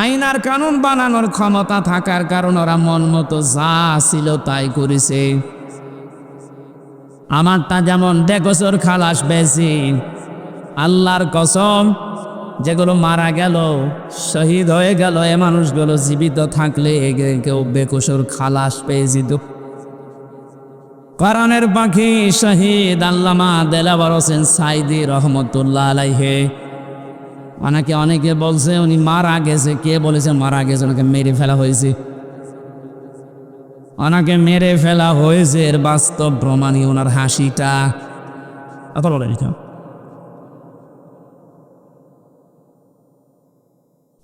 আইন আর কানুন বানানোর ক্ষমতা থাকার কারণ ওরা মন মতো যা ছিল তাই করেছে। আমারটা যেমন ১.৫ বছর খালাস পেয়েছি, আল্লাহর কসম যেগুলো মারা গেল, শহীদ হয়ে গেল, এ মানুষগুলো জীবিত থাকলে কেউ বেকসুর খালাস পেয়ে যেত। কোরআনের পাখি শহীদ আল্লামা দেলাওয়ার হোসেন সাইদি রহমতুল্লাহ আলাইহি, অনেকে বলছে উনি মারা গেছে। কে বলেছে মারা গেছে? ওনাকে মেরে ফেলা হয়েছে। ওনাকে মেরে ফেলা হয়েছে, এর বাস্তব প্রমাণই ওনার হাসিটা।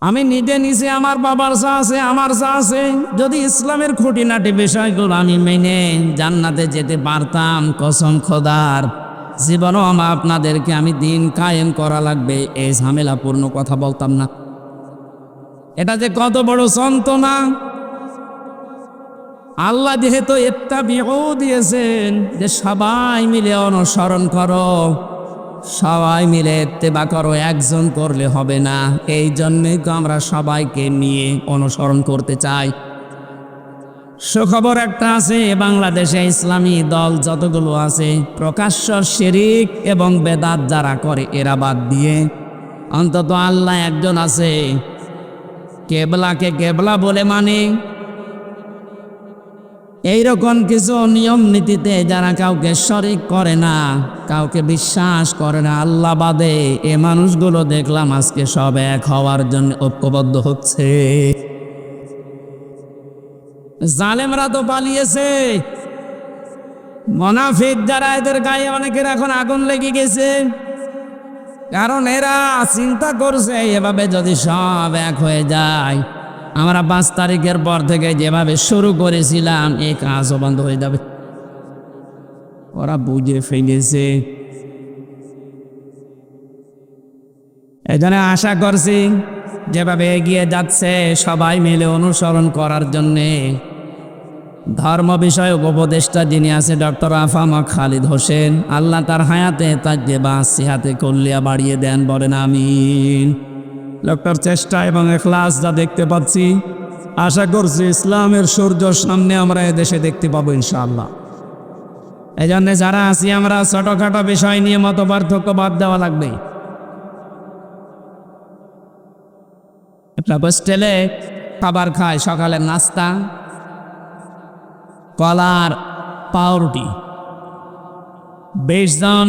আমি নিজে আমার বাবার যা আছে, আমার যা আছে, যদি ইসলামের খুঁটিনাটি বিষয়গুলো আমি মেনে জান্নাতে যেতে পারতাম, কসম খোদার জীবনও আপনাদেরকে আমি দিন কায়েম করা লাগবে এই ঝামেলাপূর্ণ কথা বলতাম না। এটা যে কত বড় যন্ত্রণা! আল্লাহ যেহেতু ইত্তাবিউ দিয়েছেন যে সবাই মিলে অনুসরণ করো, সবাই মিলে ইত্তেবা করো, একজন করলে হবে না। এই জন্যই তো আমরা সবাইকে নিয়ে অনুসরণ করতে চাই। সুখবর একটা আছে, বাংলাদেশে ইসলামী দল যতগুলো আছে প্রকাশ্য শিরিক এবং বেদাত যারা করে এরা বাদ দিয়ে অন্তত আল্লাহ একজন আছে, কেবলাকে কেবলা বলে মানে এইরকম কিছু নিয়ম নীতিতে যারা কাউকে শরিক করে না, কাউকে বিশ্বাস করে না আল্লাহ বাদে, এ মানুষগুলো দেখলাম আজকে সব এক হওয়ার জন্য ঐক্যবদ্ধ হচ্ছে। জালেমরা তো পালিয়েছে, মুনাফিক যারা এদের গায়ে অনেকের এখন আগুন লেগে গেছে, কারণ এরা চিন্তা করছে এভাবে যদি সব এক হয়ে যায়, আমরা 5 তারিখের পর থেকে যেভাবে শুরু করেছিলাম এই কাজও বন্ধ হয়ে যাবে। ওরা বুঝে ফেলেছে। এই জন্য আশা করছি যেভাবে এগিয়ে যাচ্ছে সবাই মিলে অনুসরণ করার জন্যে ধর্ম বিষয়ক উপদেষ্টা যিনি আছে ডক্টর আফামা খালিদ হোসেন, আল্লাহ তার হায়াতে তার যে সিহাতে কল্লিয়া বাড়িয়ে দেন, বলেন আমিন। লোকটার চেষ্টা এবং ইখলাস যা দেখতে পাচ্ছি, আশা করছি ইসলামের সূর্য সামনে আমরা এদেশে দেখতে পাবো ইনশাআল্লাহ। এই জন্যে যারা আছি আমরা ছোটখাটো বিষয় নিয়ে মত পার্থক্য বাদ দেওয়া লাগবে। একটা হোস্টেলে খাবার খায়, সকালের নাস্তা কলার পাউরুটি। 20 জন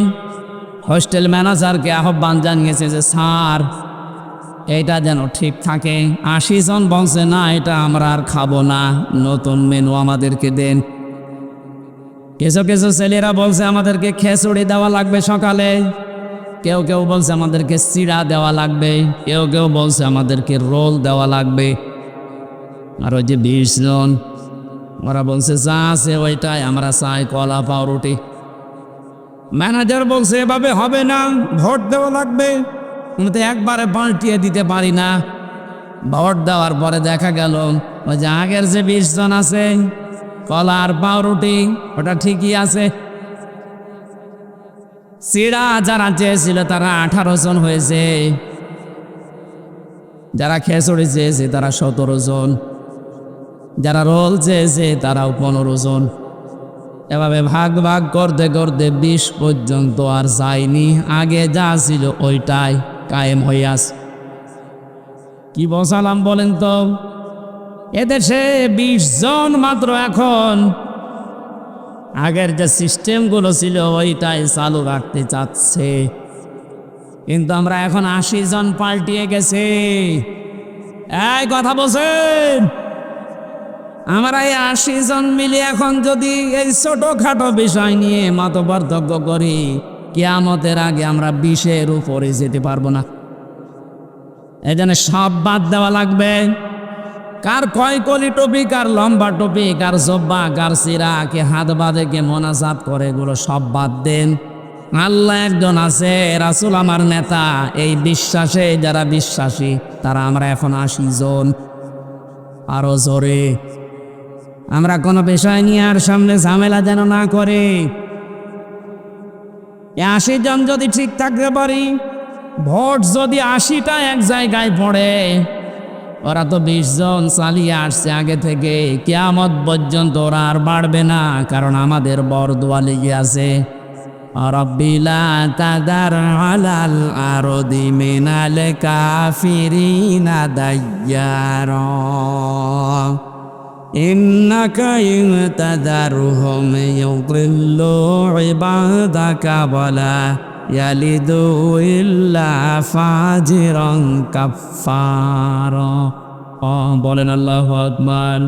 হোস্টেল ম্যানেজারকে আহ্বান জানিয়েছে যে স্যার এটা যেন ঠিক থাকে। 80 জন বলছে না, এটা আমরা আর খাবো না, নতুন মেনু আমাদেরকে দেন। কিছু কিছু ছেলেরা বলছে আমাদেরকে খিচুড়ি দেওয়া লাগবে সকালে, কেউ কেউ বলছে আমাদেরকে চিড়া দেওয়া লাগবে, কেউ কেউ বলছে আমাদেরকে রোল দেওয়া লাগবে। আর ওই যে 20 জন ওরা বলছে যা আছে ওইটাই আমরা চাই, কলা পাউরুটি। ম্যানেজার বলছে এভাবে হবে না, ভোট দেওয়া লাগবে। আমি তো একবারে পাল্টিয়ে দিতে পারি না। ভোট দেওয়ার পরে দেখা গেল ওই যে আগের যে 20 জন আছে কলা আর পাউরুটি ওটা ঠিকই আছে। চিড়া যারা চেয়েছিল তারা 18 জন হয়েছে, যারা খিচুড়ি চেয়েছে তারা 17 জন, যারা রোল চেয়েছে তারাও 15 জন। এভাবে ভাগ ভাগ করতে করতে 20 পর্যন্ত আর যায়নি, আগে যা ছিল ওইটাই কায়েম হয়ে আছে। কি বসালাম বলেন তো? এদেশে 20 জন মাত্র এখন, আগের যে সিস্টেমগুলো ছিল ওইটাই চালু রাখতে চাচ্ছে, কিন্তু আমরা এখন 80 জন পাল্টিয়ে গেছে। এই কথা বলছেন, আমরা এই 80 জন মিলে এখন যদি এই ছোটখাটো বিষয় নিয়ে মত পার্থক্য করি, কিয়ামতের আগে আমরা 20-এর উপরে যেতে পারবো না। এই জন্য সব বাদ দেওয়া লাগবে। কার কয় কলি টুপি, কার লম্বা টুপি, কার জব্বা, কার সিরা, কে হাত বাঁধে, কে মোনাজাত করে, এগুলো সব বাদ দেন। আল্লাহ একজন আছে, রাসূল আমার নেতা। এই বিশ্বাসে যারা বিশ্বাসী তারা আমরা এখন ৮০ জন। আরো জোরে, আমরা কোনো বিষয় নিয়ে আর সামনে ঝামেলা যেন না করে। ৮০ জন যদি ঠিক থাকতে পারি, ভোট যদি ৮০টা এক জায়গায় পড়ে, ওরা তো ২০ জন চালিয়ে আসছে আগে থেকে, কিয়ামত পর্যন্ত ওরা আর বাড়বে না, কারণ আমাদের বরদোয়া লেগে আছে। রব্বি লা তাদার আলাল আরদি মিনাল কাফিরিনা দাইয়ারা ইন্নাকা ইন তাদারহুম ইউদিল্লু ইবাদাকা ওয়ালা ইয়ালিদু ইল্লা ফাজিরান কাফফারা। বলেন আল্লাহু আকবার।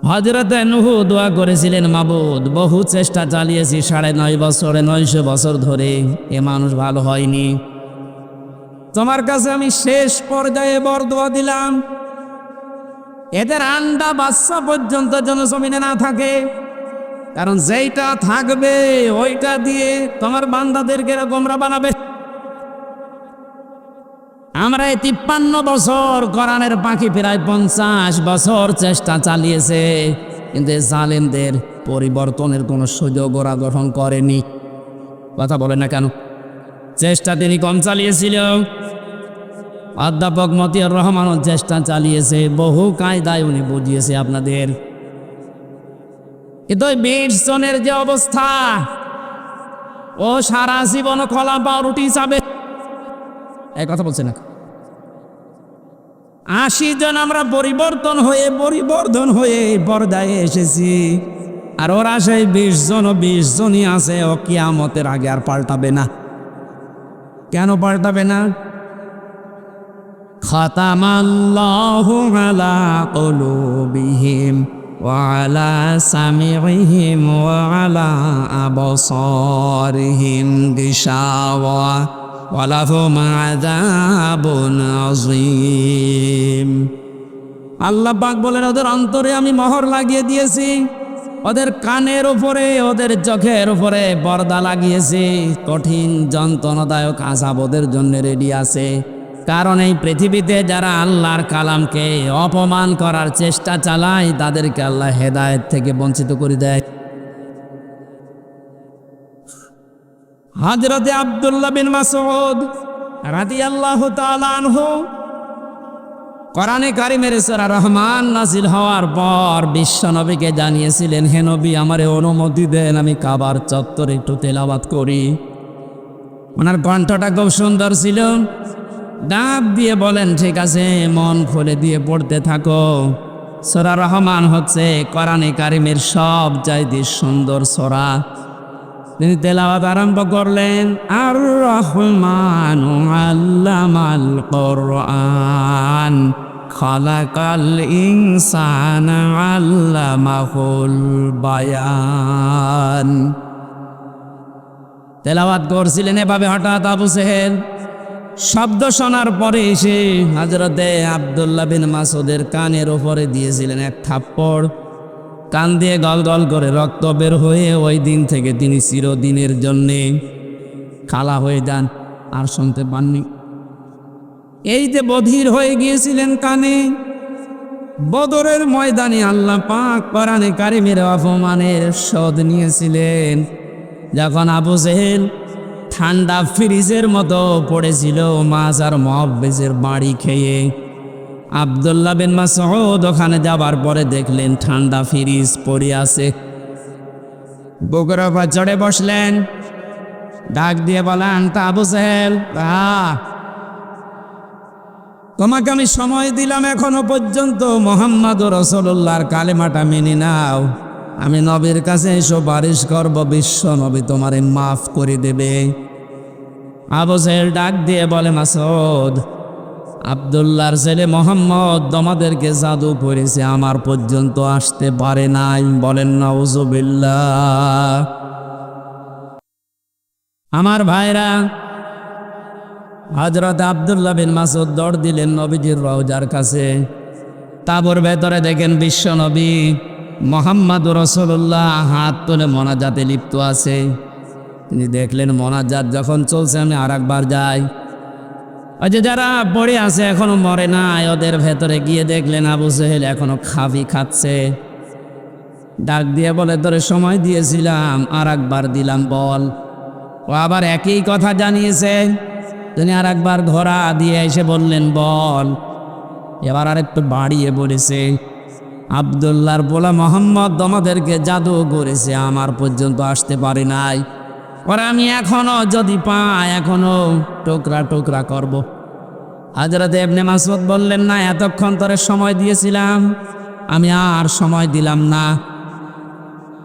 হযরত নূহ দোয়া করেছিলেন, মাবুদ বহু চেষ্টা চালিয়েছি ৯.৫ বছরে, ৯০০ বছর ধরে, এ মানুষ ভালো হয়নি। তোমার কাছে আমি শেষ পর্যায়ে বরদোয়া দিলাম, এদের আন্ডা বাচ্চা পর্যন্ত যেন জমিনে না থাকে, কারণ যেইটা থাকবে ওইটা দিয়ে তোমার বান্দাদেরকে গোমরা বানাবে। আমরা এই ৫৩ বছর, কোরআনের পাখি প্রায় ৫০ বছর চেষ্টা চালিয়েছে, কিন্তু জালেমদের পরিবর্তনের কোনো সুযোগ ওরা গ্রহণ করেনি। কথা বলে না কেন? চেষ্টা তিনি কম চালিয়েছিল। অধ্যাপক মতিয়ার রহমানও চেষ্টা চালিয়েছে, বহু কায়দায় উনি বুঝিয়েছে আপনাদের। কিন্তু ২০ জনের যে অবস্থা, ও সারা জীবন কলা পাউরুটি চাবে। এই কথা বলছে না? ৮০ জন আমরা পরিবর্তন হয়ে পর্দায় এসেছি, আর ওরা সেই ২০ জনই আছে, ও কিয়ামতের আগে আর পাল্টাবে না। কেন পাল্টাবে না? খাতামাল্লাহু আলা কুলুবিহিম ওয়া আলা সামিইহিম ওয়া আলা আবসারিহিম গিশাওয়া ওয়া লাহুম আযাবুন আযীম। আল্লাহ পাক বলেন, ওদের অন্তরে আমি মোহর লাগিয়ে দিয়েছি, ওদের কানের উপরে, ওদের চোখের উপরে পর্দা লাগিয়েছি, কঠিন যন্ত্রণাদায়ক আযাব ওদের জন্য রেডি আছে। কারণ এই পৃথিবীতে যারা আল্লাহর কালামকে অপমান করার চেষ্টা চালায়, তাদেরকে আল্লাহ হেদায়েত থেকে বঞ্চিত করে দেয়। হযরতে আব্দুল্লাহ বিন মাসউদ রাদিয়াল্লাহু তাআলা আনহু কোরআনে কারিমের সূরা রহমান নাযিল হওয়ার পর বিশ্ব নবীকে জানিয়েছিলেন, হে নবী, আমারে অনুমতি দেন আমি কাবার চত্বরে একটু তেলাওয়াত করি। ওনার কণ্ঠটা খুব সুন্দর ছিল, ডাক দিয়ে বলেন, ঠিক আছে, মন খুলে দিয়ে পড়তে থাকো। সূরা রহমান হচ্ছে কোরআনে কারিমের সবচাইতে সুন্দর সূরা। তিনি তেলাওয়াত আরম্ভ করলেন, আর রহমানু আল্লামাল কোরআন খালাকাল ইনসানা আল্লামাহুল বায়ান। তেলাওয়াত করছিলেন এভাবে, হঠাৎ আবু জেহেল শব্দ শোনার পরে এসে হযরতে আব্দুল্লাহ বিন মাসউদের কানের উপরে দিয়েছিলেন এক থাপ্পড়। কান দিয়ে গলগল করে রক্ত বের হয়ে ওই দিন থেকে তিনি চিরদিনের জন্যে খালা হয়ে যান, আর শুনতে পাননি। এই যে বধির হয়ে গিয়েছিলেন কানে, বদরের ময়দানে আল্লাহ পাক কোরআনে কারিমের অপমানের শোধ নিয়েছিলেন। যখন আবু জেহেল ঠান্ডা ফ্রিজের মতো পড়েছিল মাছ আর মুআব্বিজের বাড়ি খেয়ে, আব্দুল্লাহ বিন মাসউদ ওখানে যাবার পরে দেখলেন ঠান্ডা ফ্রিজ পড়ে আছে। বুকের উপর চড়ে বসলেন, ডাক দিয়ে বলেন, তা আবু জেহেল, তোমাকে আমি সময় দিলাম এখনো পর্যন্ত মুহাম্মদুর রাসূলুল্লাহর কালেমাটা মেনে নাও। আমি নবীর কাছে সুপারিশ করব, বিশ্ব নবী তোমারে মাফ করে দেবে। আবু জেহেল ডাক দিয়ে বলে, মাসউদ, আব্দুল্লাহর ছেলে মোহাম্মদ তোমাদেরকে জাদু করেছে, আমার পর্যন্ত আসতে পারে নাই। বলেন নাউজুবিল্লাহ। আমার ভাইরা, হযরত আব্দুল্লাহ বিন মাসউদ দৌড় দিলেন নবীজির রওজার কাছে। তাঁবুর ভেতরে দেখেন বিশ্বনবী মুহাম্মদুর রাসূলুল্লাহ হাত তুলে মোনাজাতে লিপ্ত আছে। তিনি দেখলেন মোনাজাত যখন চলছে, আমি আর একবার যাই। ওই যে যারা পড়ে আছে এখনো মরে নাই, ওদের ভেতরে গিয়ে দেখলেন আবু জেহেল এখনো খাচ্ছে। ডাক দিয়ে বলে, তোরে সময় দিয়েছিলাম, আর একবার দিলাম, বল। ও আবার একই কথা জানিয়েছে। তিনি আর একবার ঘোড়া দিয়ে এসে বললেন, বল। এবার আর একটু বাড়িয়ে বলেছে, আব্দুল্লাহর বলা মোহাম্মদ আমাদেরকে জাদু করেছে, আমার পর্যন্ত আসতে পারে নাই। ওরা আমি এখনো যদি পাই এখনো টুকরা টুকরা করব। হযরত ইবনে মাসউদ বললেন, না, এতক্ষণ তোরে সময় দিয়েছিলাম, আমি আর সময় দিলাম না।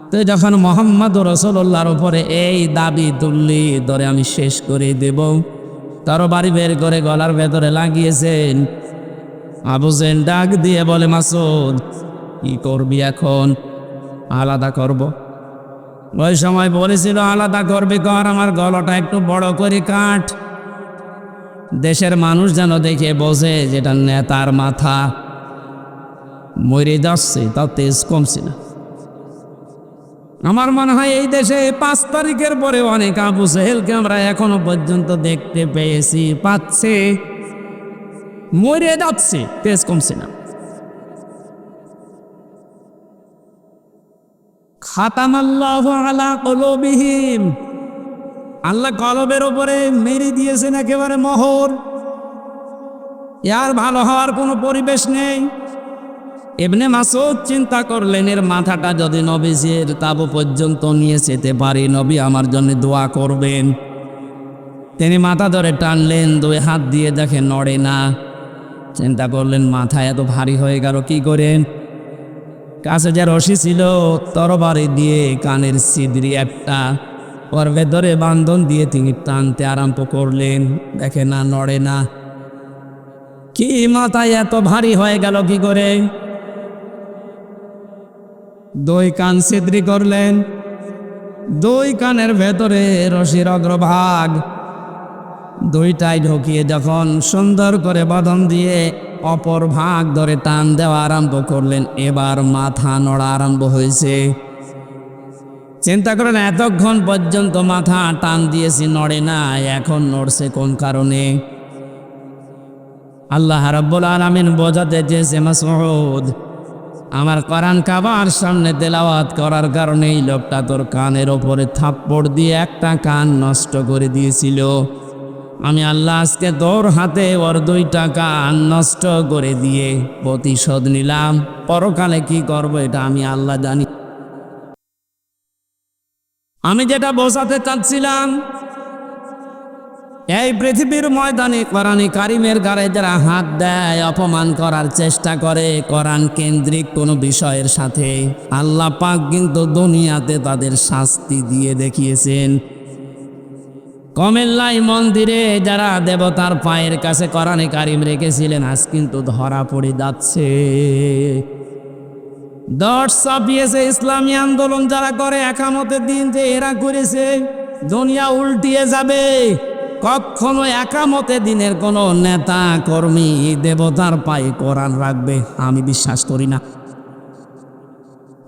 তো যখন মুহাম্মদুর রাসূলুল্লাহর উপরে এই দাবি তুললি, ধরে আমি শেষ করে দেব, তরবারি বের করে গলার ভেতরে লাগিয়েছেন। আবু জেহেল ডাক দিয়ে বলে, মাসউদ কি করবি এখন? আলাদা করব। ওই সময় বলেছিল, আলাদা করবি কর, আমার গলাটা একটু বড় করে কাট, দেশের মানুষ যেন দেখে বোঝে যেটা নেতার মাথা। মরে যাচ্ছে, তাও তেজ কমছে না। আমার মনে হয় এই দেশে 5 তারিখের পরে অনেক আবু জেহেলকে আমরা এখনো পর্যন্ত দেখতে পাচ্ছি, মরে যাচ্ছে, তেজ কমছে না। খাতামাল্লাহু আলা কুলুবিহিম, আল্লাহ কলবের উপরে মেরে দিয়েছেন একেবারে মোহর। এর ভালো হওয়ার কোনো পরিবেশ নেই। ইবনে মাসউদ চিন্তা করলেন, এর মাথাটা যদি নবীজির তাঁবু পর্যন্ত নিয়ে যেতে পারি, নবী আমার জন্য দোয়া করবেন। তিনি মাথা ধরে টানলেন, 2 হাত দিয়ে দেখে নড়ে না। চিন্তা করলেন, মাথা এত ভারী হয়ে গেল কি করেন? কাছে যে রশি ছিল, তরবারি দিয়ে কানের ছিদ্রি একটা, ওর ভেতরে বান্ধন দিয়ে তিনি টানতে আরম্ভ করলেন। দেখে না, নড়ে না। কি মাথায় এত ভারী হয়ে গেল কি করে? 2 কান ছিদ্রি করলেন। 2 কানের ভেতরে রশির অগ্রভাগ 2টাই ঢুকিয়ে যখন সুন্দর করে বাঁধন দিয়ে অপর ভাগ ধরে টান দেওয়া আরম্ভ করলেন, এবার মাথা নড়া আরম্ভ হয়েছে। চিন্তা করেন, এতক্ষণ পর্যন্ত মাথা টান দিয়েছি, নড়ে না, এখন নড়ছে কোন কারণে? আল্লাহ রাব্বুল আলামিন বোঝাতে চেয়েছে, মাসউদ, আমার কোরআন কাবার সামনে তেলাওয়াত করার কারণে এই লোকটা তোর কানের ওপরে থাপ্পড় দিয়ে একটা কান নষ্ট করে দিয়েছিল। আমি আল্লাহ আজকে তোর হাতে ওর 2টা কান নষ্ট করে দিয়ে প্রতিশোধ নিলাম। পরকালে কি করব এটা আমি আল্লাহ জানি। আমি যেটা বোঝাতে চাচ্ছিলাম, এই পৃথিবীর ময়দানে কোরআনে কারিমের গায়ে যারা হাত দেয়, অপমান করার চেষ্টা করে কোরআন কেন্দ্রিক কোনো বিষয়ের সাথে, আল্লাহ পাক কিন্তু দুনিয়াতে তাদের শাস্তি দিয়ে দেখিয়েছেন। কুমিল্লায় মন্দিরে যারা দেবতার পায়ের কাছে কোরআনে কারিম রেখেছিলেন, আজ কিন্তু ধরা পড়ে যাচ্ছে। দশ ছাপিয়েছে ইসলামী আন্দোলন যারা করে, একামতের দিন যে এরা করেছে, দুনিয়া উল্টিয়ে যাবে। কখনো একামতের দিনের কোন নেতা কর্মী দেবতার পায়ে কোরআন রাখবে আমি বিশ্বাস করি না।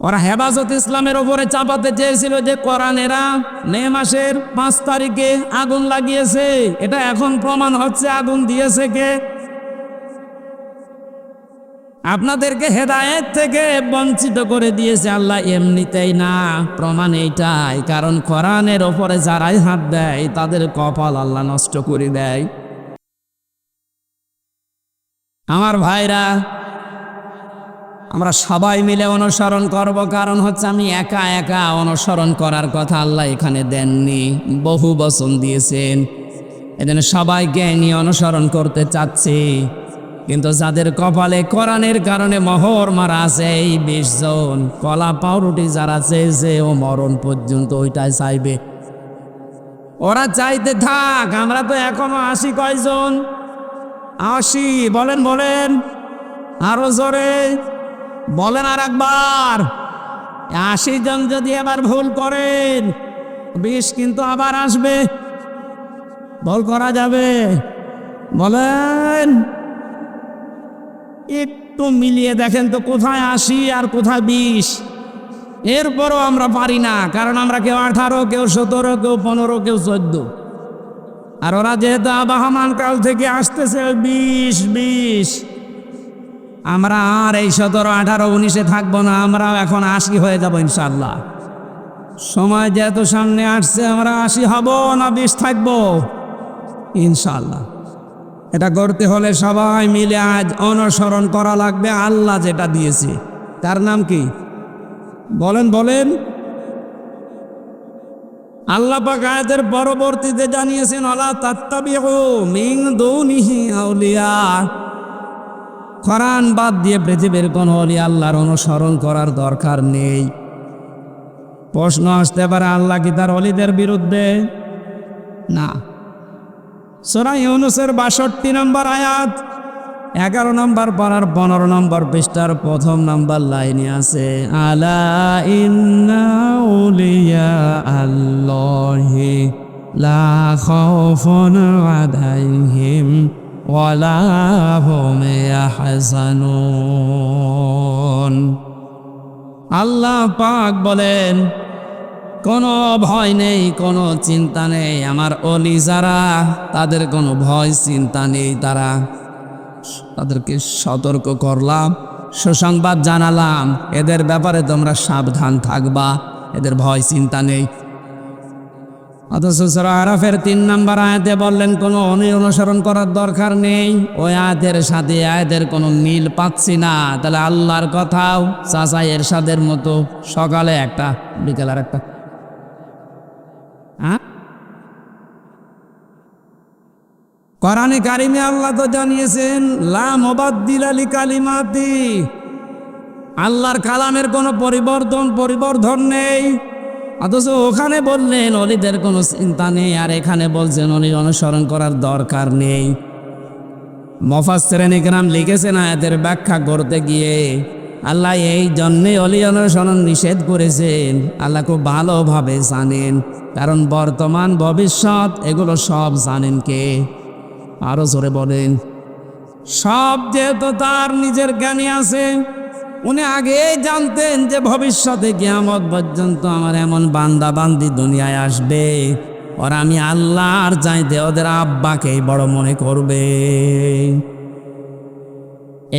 ওরা হেফাজত ইসলামের ওপরে চাপাতে চেয়েছিল যে কোরআন এরা মে মাসের 5 তারিখে আগুন লাগিয়েছে। এটা এখন প্রমাণ হচ্ছে আগুন দিয়েছে কে? আপনাদেরকে হেদায়েত থেকে বঞ্চিত করে দিয়েছে আল্লাহ এমনিতেই না, প্রমাণ এইটাই। কারণ কোরআনের ওপরে যারাই হাত দেয় তাদের কপাল আল্লাহ নষ্ট করে দেয়। আমার ভাইরা, আমরা সবাই মিলে অনুসরণ করব, কারণ হচ্ছে আমি একা একা অনুসরণ করার কথা আল্লাহ এখানে দেননি, বহু বচন দিয়েছেন। এজন্য সবাইকে নিয়ে অনুসরণ করতে চাচ্ছি। কিন্তু যাদের কপালে কোরআনের কারণে মোহর মারা আছে এই 20 জন, কলা পাউরুটি যারা চেয়েছে ও মরণ পর্যন্ত ওইটাই চাইবে। ওরা চাইতে থাক, আমরা তো এখনো 80 কয়জন? 80 বলেন, বলেন আরো জোরে বলেন আর একবার। 80 জন যদি এবার ভুল করেন, 20 কিন্তু আবার আসবে। ভুল করা যাবে? বলেন। একটু মিলিয়ে দেখেন তো কোথায় 80 আর কোথায় 20। এরপরও আমরা পারি না, কারণ আমরা কেউ 18, কেউ 17, কেউ 15, কেউ 14। আর ওরা যেহেতু আবহমান কাল থেকে আসতেছে 20। আমরা আর এই 17, 18, 19-এ থাকবো না, আমরা এখন 80 হয়ে যাব ইনশাল্লাহ। সময় যেহেতু সামনে আসছে, আমরা 80 হব না 20 থাকবো ইনশাল্লাহ। এটা করতে হলে সবাই মিলে আজ অনুসরণ করা লাগবে আল্লাহ যেটা দিয়েছে। তার নাম কি বলেন বলেন? আল্লাহ পাক আয়াতের পরবর্তীতে জানিয়েছেন, ওয়ালা তাত্তাবিউ মিন দুনিহি আউলিয়া। কোরআন বাদ দিয়ে পৃথিবীর কোন ওলি আল্লাহর অনুসরণ করার দরকার নেই। প্রশ্ন আসতে পারে, আল্লাহ কি তার ওলিদের বিরুদ্ধে? না। সূরা ইউনূসের ৬২ নম্বর আয়াত 11 নম্বর পারার 15 নম্বর পৃষ্ঠার 1 নম্বর লাইনে আছে, আলা ইন্না আউলিয়া আল্লাহি লা খাউফুন আলাইহিম ওয়ালা হুম ইয়াহজানুন। আল্লাহ পাক বলেন, কোনো ভয় নেই, কোনো চিন্তা নেই। আমার ওলি যারা, তাদের কোনো ভয় চিন্তা নেই। তাদেরকে সতর্ক করলাম, সুসংবাদ জানালাম, এদের ব্যাপারে তোমরা সাবধান থাকবা, এদের ভয় চিন্তা নেই। অথচ সূরা আরাফের 3 নম্বর আয়াতে বললেন কোনো অনুসরণ করার দরকার নেই। ওই আয়াতের সাথে আয়াতের কোনো মিল পাচ্ছি না। তাহলে আল্লাহর কথাও চাচা এরশাদের মতো, সকালে একটা বিকেল আর একটা। কোরআনে কারিমে আল্লাহ তো জানিয়েছেন, লা মুবাদ্দিলা লিকালিমাতি। আল্লাহর কালামের কোনো পরিবর্ধন নেই। অথচ ওখানে বললেন ওলিদের কোনো চিন্তা নেই, আর এখানে বলছেন ওলি অনুসরণ করার দরকার নেই। মুফাসসিরিন ইকরাম লিখেছেন, আয়াতের ব্যাখ্যা করতে গিয়ে আল্লাহ এই জন্যে ওলি অনুসরণ নিষেধ করেছেন। আল্লাহ খুব ভালোভাবে জানেন, কারণ বর্তমান ভবিষ্যৎ এগুলো সব জানেন কে? আরো জোরে বলেন। সব যেহেতু তার নিজের জ্ঞানী আছে, উনি আগেই জানতেন যে ভবিষ্যতে কিয়ামত পর্যন্ত আমার এমন বান্দা বান্দি দুনিয়ায় আসবে, ওরা আমি আল্লাহর চাইতে ওদের আব্বাকেই বড় মনে করবে।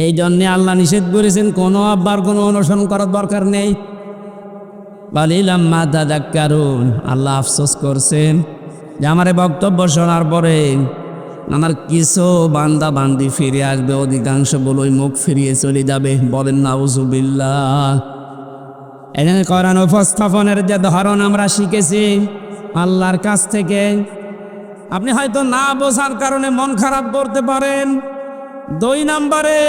এই জন্যে আল্লাহ নিষেধ করেছেন কোনো আব্বার কোনো অনুসরণ করার দরকার নেই। বালিলাম্মা তাযাক্কারুন। আল্লাহ আফসোস করছেন যে আমার এই বক্তব্য শোনার পরে আমার কিছু বান্দা বান্দি ফিরে আসবে, অধিকাংশ বলই মুখ ফিরিয়ে চলে যাবে। বলেন নাউজুবিল্লাহ। এখানে কোরআন উপস্থাপনের যে ধরন আমরা শিখেছি আল্লাহর কাছ থেকে, আপনি হয়তো না বোঝার কারণে মন খারাপ করতে পারেন। 2 নম্বরে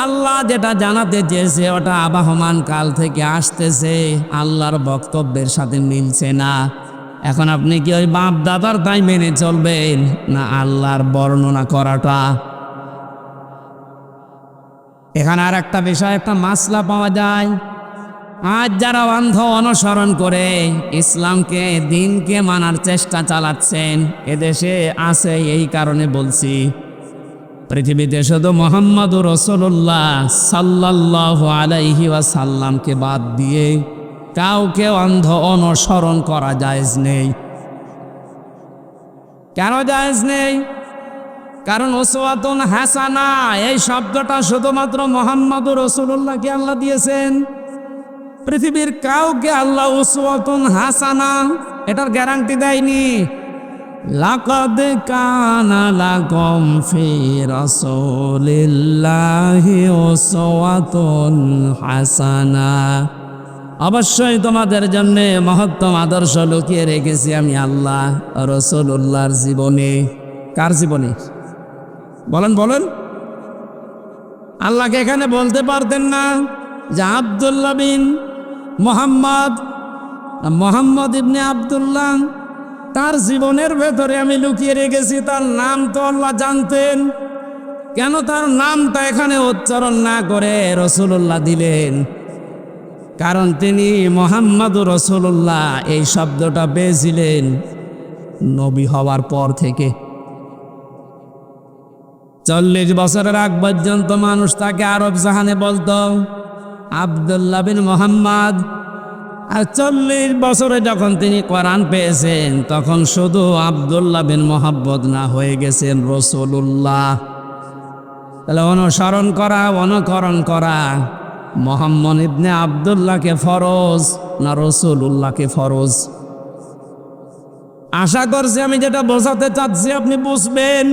আল্লাহ যেটা জানাতে চেয়েছে ওটা আবহমান কাল থেকে আসতেছে, আল্লাহর বক্তব্যের সাথে মিলছে না। এখন আপনি কি ওই বাপ দাদার তাই মেনে চলবেন, না আল্লাহর বর্ণনা করাটা? এখানে আর একটা বিষয়, একটা মাসলা পাওয়া যায়। আজ যারা অন্ধ অনুসরণ করে ইসলামকে, দিনকে মানার চেষ্টা চালাচ্ছেন, এদেশে আছে। এই কারণে বলছি, পৃথিবীতে শুধু মুহাম্মদুর রাসূলুল্লাহ সাল্লাল্লাহু আলাইহি ওয়াসাল্লামকে বাদ দিয়ে কাউকে অন্ধ অনুসরণ করা জায়েজ নেই। কেন জায়েজ নেই? কারণ উসওয়াতুন হাসানা এই শব্দটা শুধুমাত্র মুহাম্মদুর রাসূলুল্লাহকে আল্লাহ দিয়েছেন। পৃথিবীর কাউকে আল্লাহ উসওয়াতুন হাসানা এটার গ্যারান্টি দেয়নি। লাকাদ কানা লাকুম ফি রাসূলিল্লাহি উসওয়াতুন হাসানা। অবশ্যই তোমাদের জন্য মহত্তম আদর্শ লুকিয়ে রেখেছি আমি আল্লাহ রাসূলুল্লাহর জীবনে। কার জীবনে? বলেন বলেন। আল্লাহকে এখানে বলতে পারতেন না যে আব্দুল্লাহ বিন মোহাম্মদ ইবনে আব্দুল্লাহ, তার জীবনের ভেতরে আমি লুকিয়ে রেখেছি। তার নাম তো আল্লাহ জানতেন, কেন তার নামটা এখানে উচ্চারণ না করে রাসূলুল্লাহ দিলেন? কারণ তিনি মুহাম্মদুর রাসূলুল্লাহ এই শব্দটা পেয়েছিলেন নবী হওয়ার পর থেকে। 40 বছরের আগ পর্যন্ত মানুষ তাকে আরব জাহানে বলতো আব্দুল্লাহ বিন মোহাম্মদ। আর 40 বছরে যখন তিনি কোরআন পেয়েছেন তখন শুধু আব্দুল্লাহ বিন মোহাম্মদ না, হয়ে গেছেন রাসূলুল্লাহ। তাহলে অনুসরণ করা, অনুকরণ করা মুহাম্মদ ইবনে আব্দুল্লাহকে ফরজ না রাসূলুল্লাহকে ফরজ? আশা করছি আমি যেটা বোঝাতে চাচ্ছি আপনি বুঝবেন।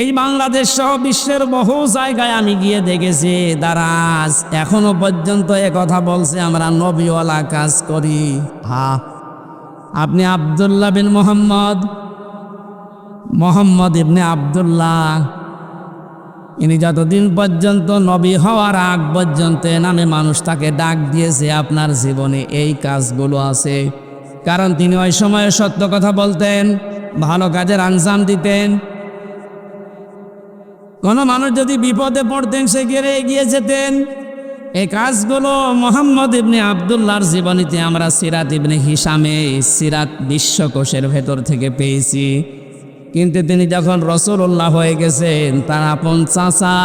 এই বাংলাদেশ সহ বিশ্বের বহু জায়গায় আমি গিয়ে দেখেছি দারাজ এখনো পর্যন্ত কথা বলছে আমরা নবীওয়ালা কাজ করি। হ্যাঁ, আপনি আব্দুল্লাহ বিন মোহাম্মদ ইবনে আব্দুল্লাহ, ইনি যতদিন পর্যন্ত নবী হওয়ার আগ পর্যন্ত নামে মানুষ তাকে ডাক দিয়েছে, আপনার জীবনে এই কাজগুলো আছে। কারণ তিনি ওই সময়ে সত্য কথা বলতেন, ভালো কাজের আঞ্জাম দিতেন। কোনো মানুষ যদি বিপদে পড়তেন সে এগিয়ে যেতেন। এই কাজগুলো মুহাম্মদ ইবনে আব্দুল্লাহর জীবনীতে আমরা সিরাত ইবনে হিশামে সিরাত বিশ্বকোষের ভেতর থেকে পেয়েছি। কিন্তু তিনি যখন রাসূলুল্লাহ হয়ে গেছেন তার আপন চাচা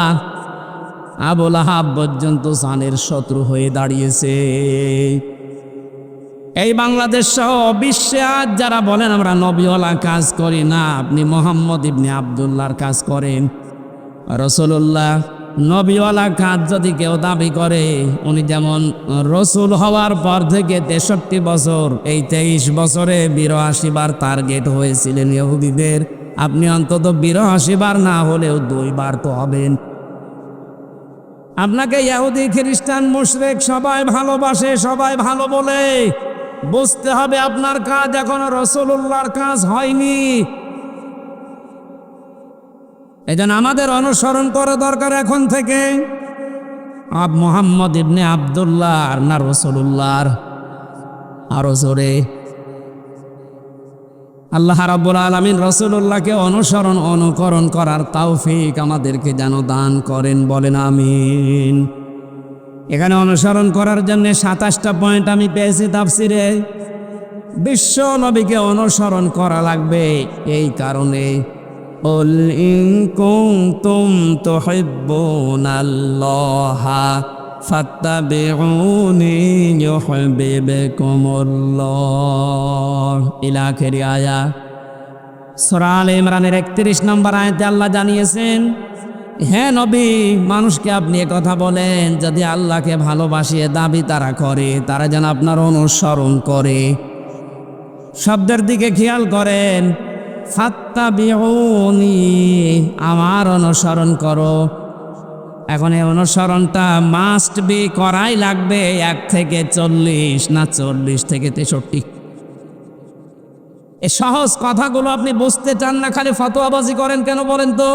আবু লাহাব পর্যন্ত জানের শত্রু হয়ে দাঁড়িয়েছে। এই বাংলাদেশ সহ বিশ্বে আজ যারা বলেন আমরা নবীওয়ালা কাজ করি না, আপনি মুহাম্মদ ইবনে আব্দুল্লাহর কাজ করেন। রাসূলুল্লাহ নবীওয়ালা কাজ যদি কেউ দাবি করে, উনি যেমন রসুল হওয়ার পর থেকে 63 বছর, এই 23 বছরে 82 বার টার্গেট হয়েছিলেন ইহুদিদের, আপনি অন্তত 82 বার না হলেও 2 বার তো হবেন। আপনাকে ইহুদি খ্রিস্টান মুশরিক সবাই ভালোবাসে, সবাই ভালো বলে, বুঝতে হবে আপনার কাজ এখনো রাসূলুল্লাহর কাজ হয়নি। এজন্য আমাদের অনুসরণ করা দরকার এখন থেকে মুহাম্মদ ইবনে আব্দুল্লাহ না রাসূলুল্লাহর। আরো জোরে আল্লাহ রাব্বুল আলামিন রাসূলুল্লাহকে অনুসরণ অনুকরণ করার তৌফিক আমাদেরকে যেন দান করেন, বলেন আমিন। এখানে অনুসরণ করার জন্য 27টা পয়েন্ট আমি পেয়েছি তাফসিরে। বিশ্ব নবীকে অনুসরণ করা লাগবে এই কারণে, قل إن كنتم تحبون الله فاتبعوني يحببكم الله إلى آخر آية। সূরা আলে ইমরানের 31 নম্বর আয়াতে আল্লাহ জানিয়েছেন, হ্যাঁ নবী, মানুষকে আপনি কথা বলেন যদি আল্লাহকে ভালোবাসিয়ে দাবি তারা করে, তারা যেন আপনার অনুসরণ করে। শব্দের দিকে খেয়াল করেন, ফাত্তাবিউনি, আমার অনুসরণ করো। এখন এই অনুসরণটা মাস্ট বি করাই লাগবে 1 থেকে 40 না 40 থেকে 63। এই সহজ কথাগুলো আপনি বুঝতে চান না, খালি ফতোয়াবাজি করেন কেন বলেন তো?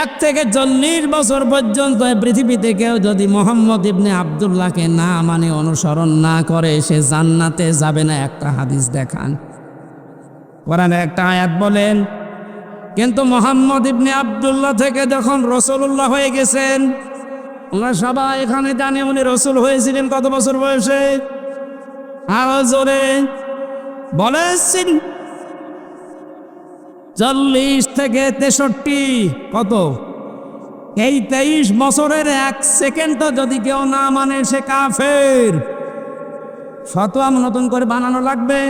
1 থেকে 40 বছর পর্যন্ত পৃথিবীতে কেউ যদি মুহাম্মদ ইবনে আব্দুল্লাহকে না মানে অনুসরণ না করে সে জান্নাতে যাবে না। একটা হাদিস দেখান, কোরআনে একটা আয়াত বলেন। কিন্তু মুহাম্মদ ইবনে আব্দুল্লাহ থেকে যখন রাসূলুল্লাহ হয়ে গেছেন, আমরা সবাই এখানে জানি উনি রাসূল হয়েছিলেন কত বছর বয়সে? আরো জোরে বলেছেন, 40 থেকে 63। কত? এই 23 বছরের 1 সেকেন্ডও যদি কেউ না মানে সে কাফের। ফতোয়া নতুন করে বানানো লাগবে?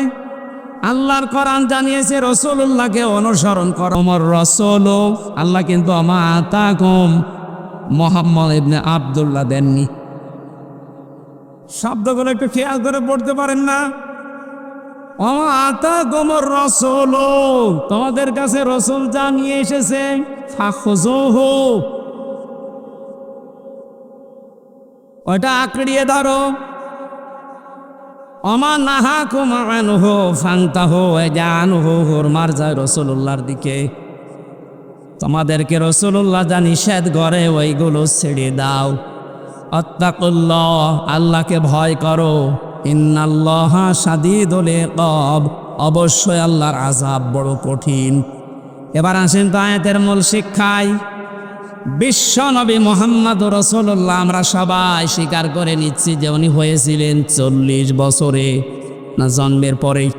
আল্লাহর কোরআন জানিয়েছে রাসূলুল্লাহকে অনুসরণ করো। ওমর রাসূল, আল্লাহ কিন্তু আমা আতাকুম মুহাম্মদ ইবনে আব্দুল্লাহ দেননি। শব্দগুলো একটু খেয়াল করে পড়তে পারেন না? আমা আতাকুম রাসূল, তোমাদের কাছে রাসূল যা নিয়ে এসেছে ফাখুযুহু, ওটা আঁকড়িয়ে ধরো। আমা নাহাকুম আনহু ফান্তাহু, জানহু হুরমার যায় রাসূলুল্লাহর দিকে। তোমাদেরকে রাসূলুল্লাহ যা নিষেধ করে ওইগুলো ছেড়ে দাও। আত্তাকুল্লাহ, আল্লাহকে ভয় করো। ইন্নাল্লাহা শাদীদুল ইকাব, অবশ্যই আল্লাহর আযাব বড় কঠিন। এবার আসেন তো আয়াতের মূল শিক্ষায়। বিশ্ব নবী মুহাম্মদ রাসূলুল্লাহ আমরা সবাই স্বীকার করে নিচ্ছি যে উনি হয়েছিলেন 40 বছরে, না জন্মের পরেই?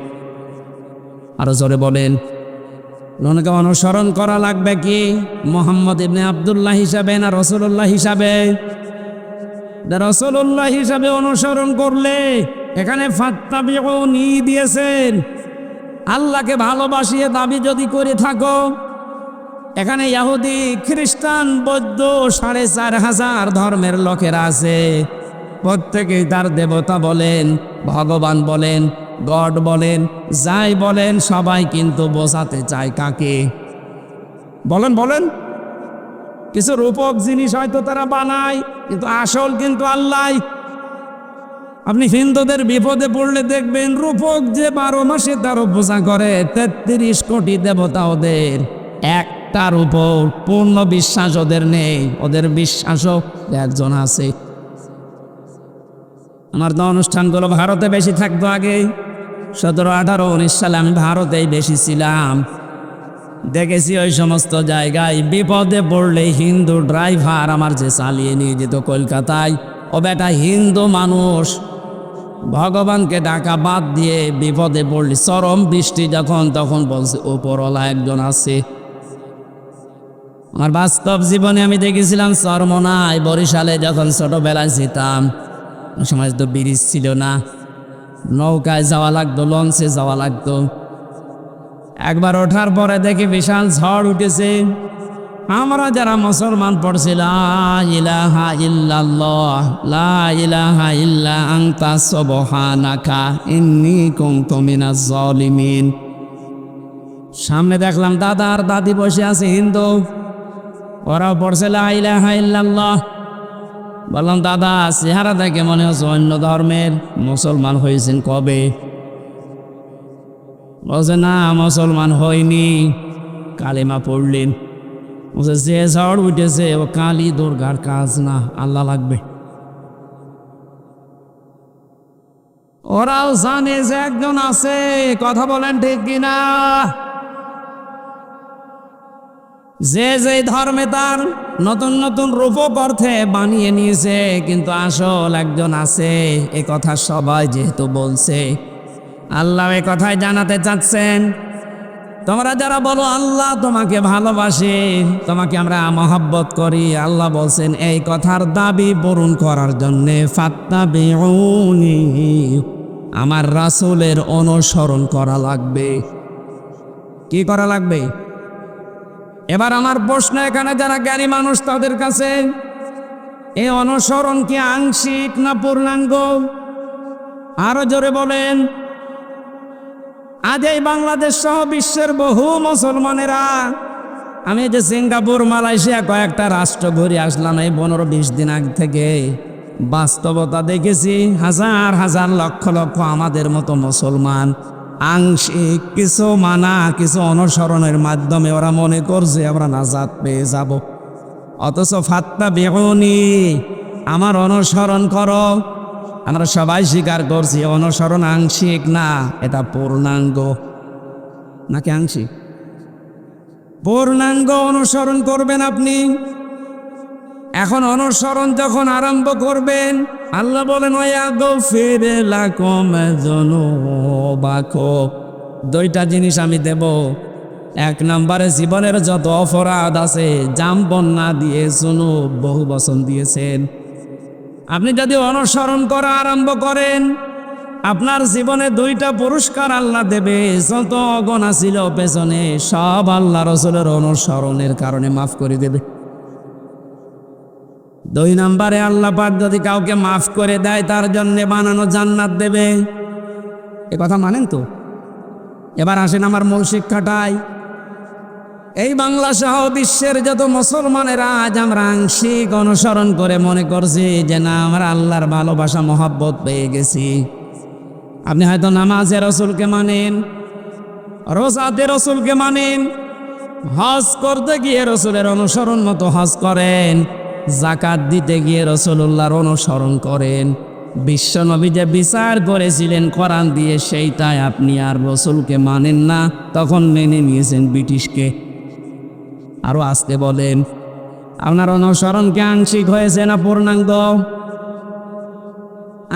আরো জোরে বলেন। ওনাকে অনুসরণ করা লাগবে কি মোহাম্মদ ইবনে আব্দুল্লাহ হিসাবে না রাসূলুল্লাহ হিসাবে? রাসূলুল্লাহ হিসাবে অনুসরণ করলে এখানে ফাত্তাবিউনি দিয়েছেন। আল্লাহকে ভালোবাসিয়ে দাবি যদি করে থাকো, এখানে ইহুদি খ্রিস্টান বৌদ্ধ ৪,৫০০ ধর্মের লোকেরা আছে, প্রত্যেকেই তার দেবতা বলেন, ভগবান বলেন, গড বলেন, যাই বলেন, সবাই কিন্তু বোঝাতে চায় কাকে? বলেন বলেন। কিছু রূপক জিনিস হয়তো তারা বানায়, কিন্তু আসল কিন্তু আল্লাহ। আপনি হিন্দুদের বিপদে পড়লে দেখবেন রূপক যে 12 মাসে 13 পূজা করে, 33 কোটি দেবতা ওদের, একটার উপর পূর্ণ বিশ্বাস ওদের নেই। ওদের বিশ্বাসও একজন আছে। আমার তো অনুষ্ঠানগুলো ভারতে বেশি থাকতো আগে, 17, 18, 19 সালে আমি ভারতেই বেশি ছিলাম। দেখেছি ওই সমস্ত জায়গায় বিপদে পড়লে হিন্দু ড্রাইভার আমার যে চালিয়ে নিয়ে যেত কলকাতায়, ও বেটা হিন্দু মানুষ, ভগবানকে ডাকা বাদ দিয়ে বিপদে পড়লি, চরম বৃষ্টি যখন, তখন বলছে উপরওয়ালা একজন আছে। আমার বাস্তব জীবনে আমি দেখেছিলাম চরমনায়, বরিশালে যখন ছোটবেলায় যেতাম, ওই সময় তো ব্রিজ ছিল না, নৌকায় যাওয়া লাগতো, লঞ্চে যাওয়া লাগতো। একবার ওঠার পরে দেখি বিশাল ঝড় উঠেছে। আমরা যারা মুসলমান পড়ছি লা ইলাহা ইল্লাল্লাহ, লা ইলাহা ইল্লা আনতা সুবহানাকা ইন্নী কুনতু মিনাজ জালিমিন। সামনে দেখলাম দাদা আর দাদি বসে আছে হিন্দু, ওরাও পড়ছে লা ইলাহা ইল্লাল্লাহ। বললাম দাদা, চেহারা দেখে মনে হচ্ছে অন্য ধর্মের, মুসলমান হয়েছেন কবে? বলছে না, মুসলমান হয়নি, কালেমা পড়লেন। বলছে যে ঝড় উঠেছে ও কালী দুর্গার কাজ না, আল্লাহ লাগবে। ওরাও জানে যে একজন আছে, কথা বলেন ঠিক কিনা? যে যে ধর্মে তার নতুন নতুন রূপক অর্থে বানিয়ে নিয়েছে, কিন্তু আসল একজন আছে, এ কথা সবাই যেহেতু বলছে, আল্লাহ এ কথাই জানাতে চাচ্ছেন, তোমরা যারা বলো আল্লাহ তোমাকে ভালোবাসে, তোমাকে আমরা মহব্বত করি, আল্লাহ বলছেন এই কথার দাবি পূরণ করার জন্যে ফাত্তাবিউনি, আমার রাসূলের অনুসরণ করা লাগবে। কি করা লাগবে? এবার আমার প্রশ্ন, এখানে যারা জ্ঞানী মানুষ তাদের কাছে, এই অনুসরণ কি আংশিক না পূর্ণাঙ্গ? আরো জোরে বলেন। আজ এই বাংলাদেশ সহ বিশ্বের বহু মুসলমানেরা, আমি যে সিঙ্গাপুর, মালয়েশিয়া কয়েকটা রাষ্ট্র ঘুরে আসলাম এই 15-20 দিন আগ থেকে, বাস্তবতা দেখেছি হাজার হাজার লক্ষ লক্ষ আমাদের মতো মুসলমান আংশিক কিছু মানা, কিছু অনুসরণের মাধ্যমে ওরা মনে করছে আমরা নাজাত পেয়ে যাব। অথচ ফাত্তাবিউনি, আমার অনুসরণ করো। আমরা সবাই স্বীকার করছি অনুসরণ আংশিক না, এটা পূর্ণাঙ্গ। নাকি আংশিক? পূর্ণাঙ্গ অনুসরণ করবেন আপনি। এখন অনুসরণ যখন আরম্ভ করবেন, আল্লাহ বলেন ওয়াগফির লাকুম যুনুবাকুম, 2টা জিনিস আমি দেব। 1 নম্বরে জীবনের যত অপরাধ আছে, জাম বন্যা দিয়ে যুনুব বহু বচন দিয়েছেন। আপনি যদি অনুসরণ করা আরম্ভ করেন, আপনার জীবনে 2টা পুরস্কার আল্লাহ দেবে। যত অগণা ছিল পেছনে, সব আল্লাহ রাসূলের অনুসরণের কারণে মাফ করে দেবে। 2 নম্বরে আল্লাহ পাক যদি কাউকে মাফ করে দেয়, তার জন্য বানানো জান্নাত দেবে। এ কথা মানেন তো? এবার আসেন আমার মূল শিক্ষাটাই। এই বাংলা সহ বিশ্বের যত মুসলমানেরা আজ আমরা আংশিক অনুসরণ করে মনে করছি যে না, আমরা আল্লাহর ভালোবাসা মহব্বত পেয়ে গেছি। আপনি হয়তো নামাজে রাসূলকে মানেন, রোজাতে রাসূলকে মানেন, হজ করতে গিয়ে রাসূলের অনুসরণ মতো হজ করেন, যাকাত দিতে গিয়ে রাসূলুল্লাহর অনুসরণ করেন। বিশ্বনবী যে বিচার করেছিলেন কোরআন দিয়ে, সেইটাই আপনি আর রাসূলকে মানেন না, তখন মেনে নিয়েছেন ব্রিটিশকে। আরো আসতে বলেন, আপনার অনুসরণ কি আংশিক হয়েছে না পূর্ণাঙ্গ?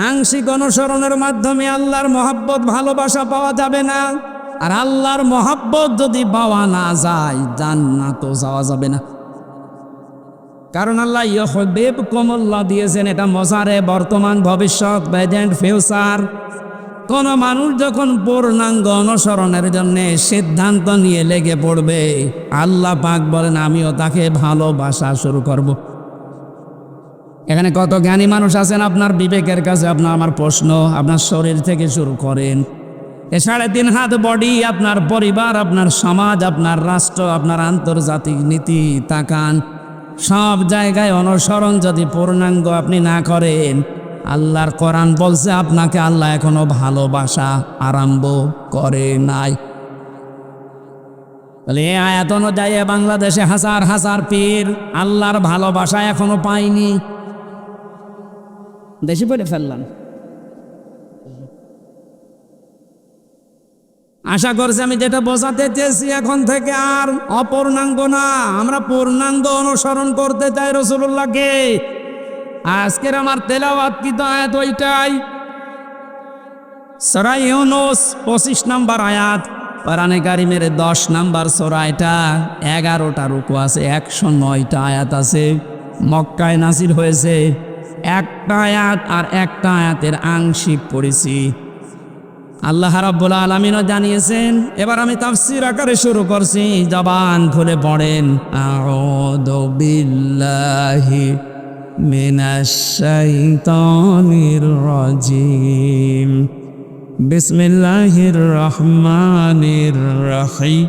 আংশিক অনুসরণের মাধ্যমে আল্লাহর মহব্বত ভালোবাসা পাওয়া যাবে না। আর আল্লাহর মহাব্বত যদি পাওয়া না যায় জান্নাতও যাওয়া যাবে না। কারণ আল্লাহ ইউহিব্বুকুমুল্লাহ দিয়েছেন, এটা মজারে বর্তমান ভবিষ্যৎ, প্রেজেন্ট ফিউচার। কোন মানুষ যখন পূর্ণাঙ্গ অনুসরণের জন্য সিদ্ধান্ত নিয়ে লেগে পড়বে, আল্লাহ পাক বলেন আমিও তাকে ভালোবাসা শুরু করব। এখানে কত জ্ঞানী মানুষ আছেন, আপনার বিবেকের কাছে আপনার আমার প্রশ্ন, আপনার শরীর থেকে শুরু করেন, এ 3.5 হাত বডি, আপনার পরিবার, আপনার সমাজ, আপনার রাষ্ট্র, আপনার আন্তর্জাতিক নীতি তাকান, সব জায়গায় অনুসরণ যদি পূর্ণাঙ্গ আপনি না করেন, আল্লাহর কোরআন বলছে আপনাকে আল্লাহ এখনো ভালোবাসা আরম্ভ করে নাই। তাহলে এই আয়াত অনুযায়ী বাংলাদেশে হাজার হাজার পীর আল্লাহর ভালোবাসা এখনো পায়নি। দেশে পড়ে ফেললাম। আশা করছি আমি যেটা বোঝাতে চেয়েছি, এখন থেকে আর অপূর্ণাঙ্গ না, আমরা পূর্ণাঙ্গ অনুসরণ করতে চাই রাসূলুল্লাহকে। আজকের আমার তেলাওয়াতকৃত আয়াত ওইটাই, সূরা ইউনূস 25 নম্বর আয়াত, কোরআনে কারীমের 10 নম্বর সূরা। এটা 11টা রুকু আছে, 109টা আয়াত আছে, মক্কায় নাযিল হয়েছে। একটা আয়াত আর একটা আয়াতের আংশিক পড়েছি। আল্লাহ রাব্বুল আলামিনও জানিয়েছেন। এবার আমি তাফসীর আকারে শুরু করছি, জবান খুলে পড়েন। আউযু বিল্লাহি মিনাশ শাইতানির রাজিম, বিসমিল্লাহির রহমানির রহিম।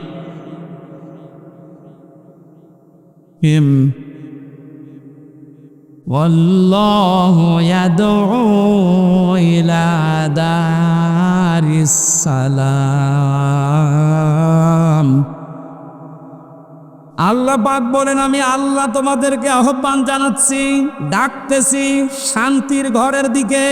ওয়াল্লাহু ইয়াদউ ইলা দারিস সালাম। আল্লাহ পাক বলেন আমি আল্লাহ তোমাদেরকে আহ্বান জানাচ্ছি, ডাকতেছি শান্তির ঘরের দিকে।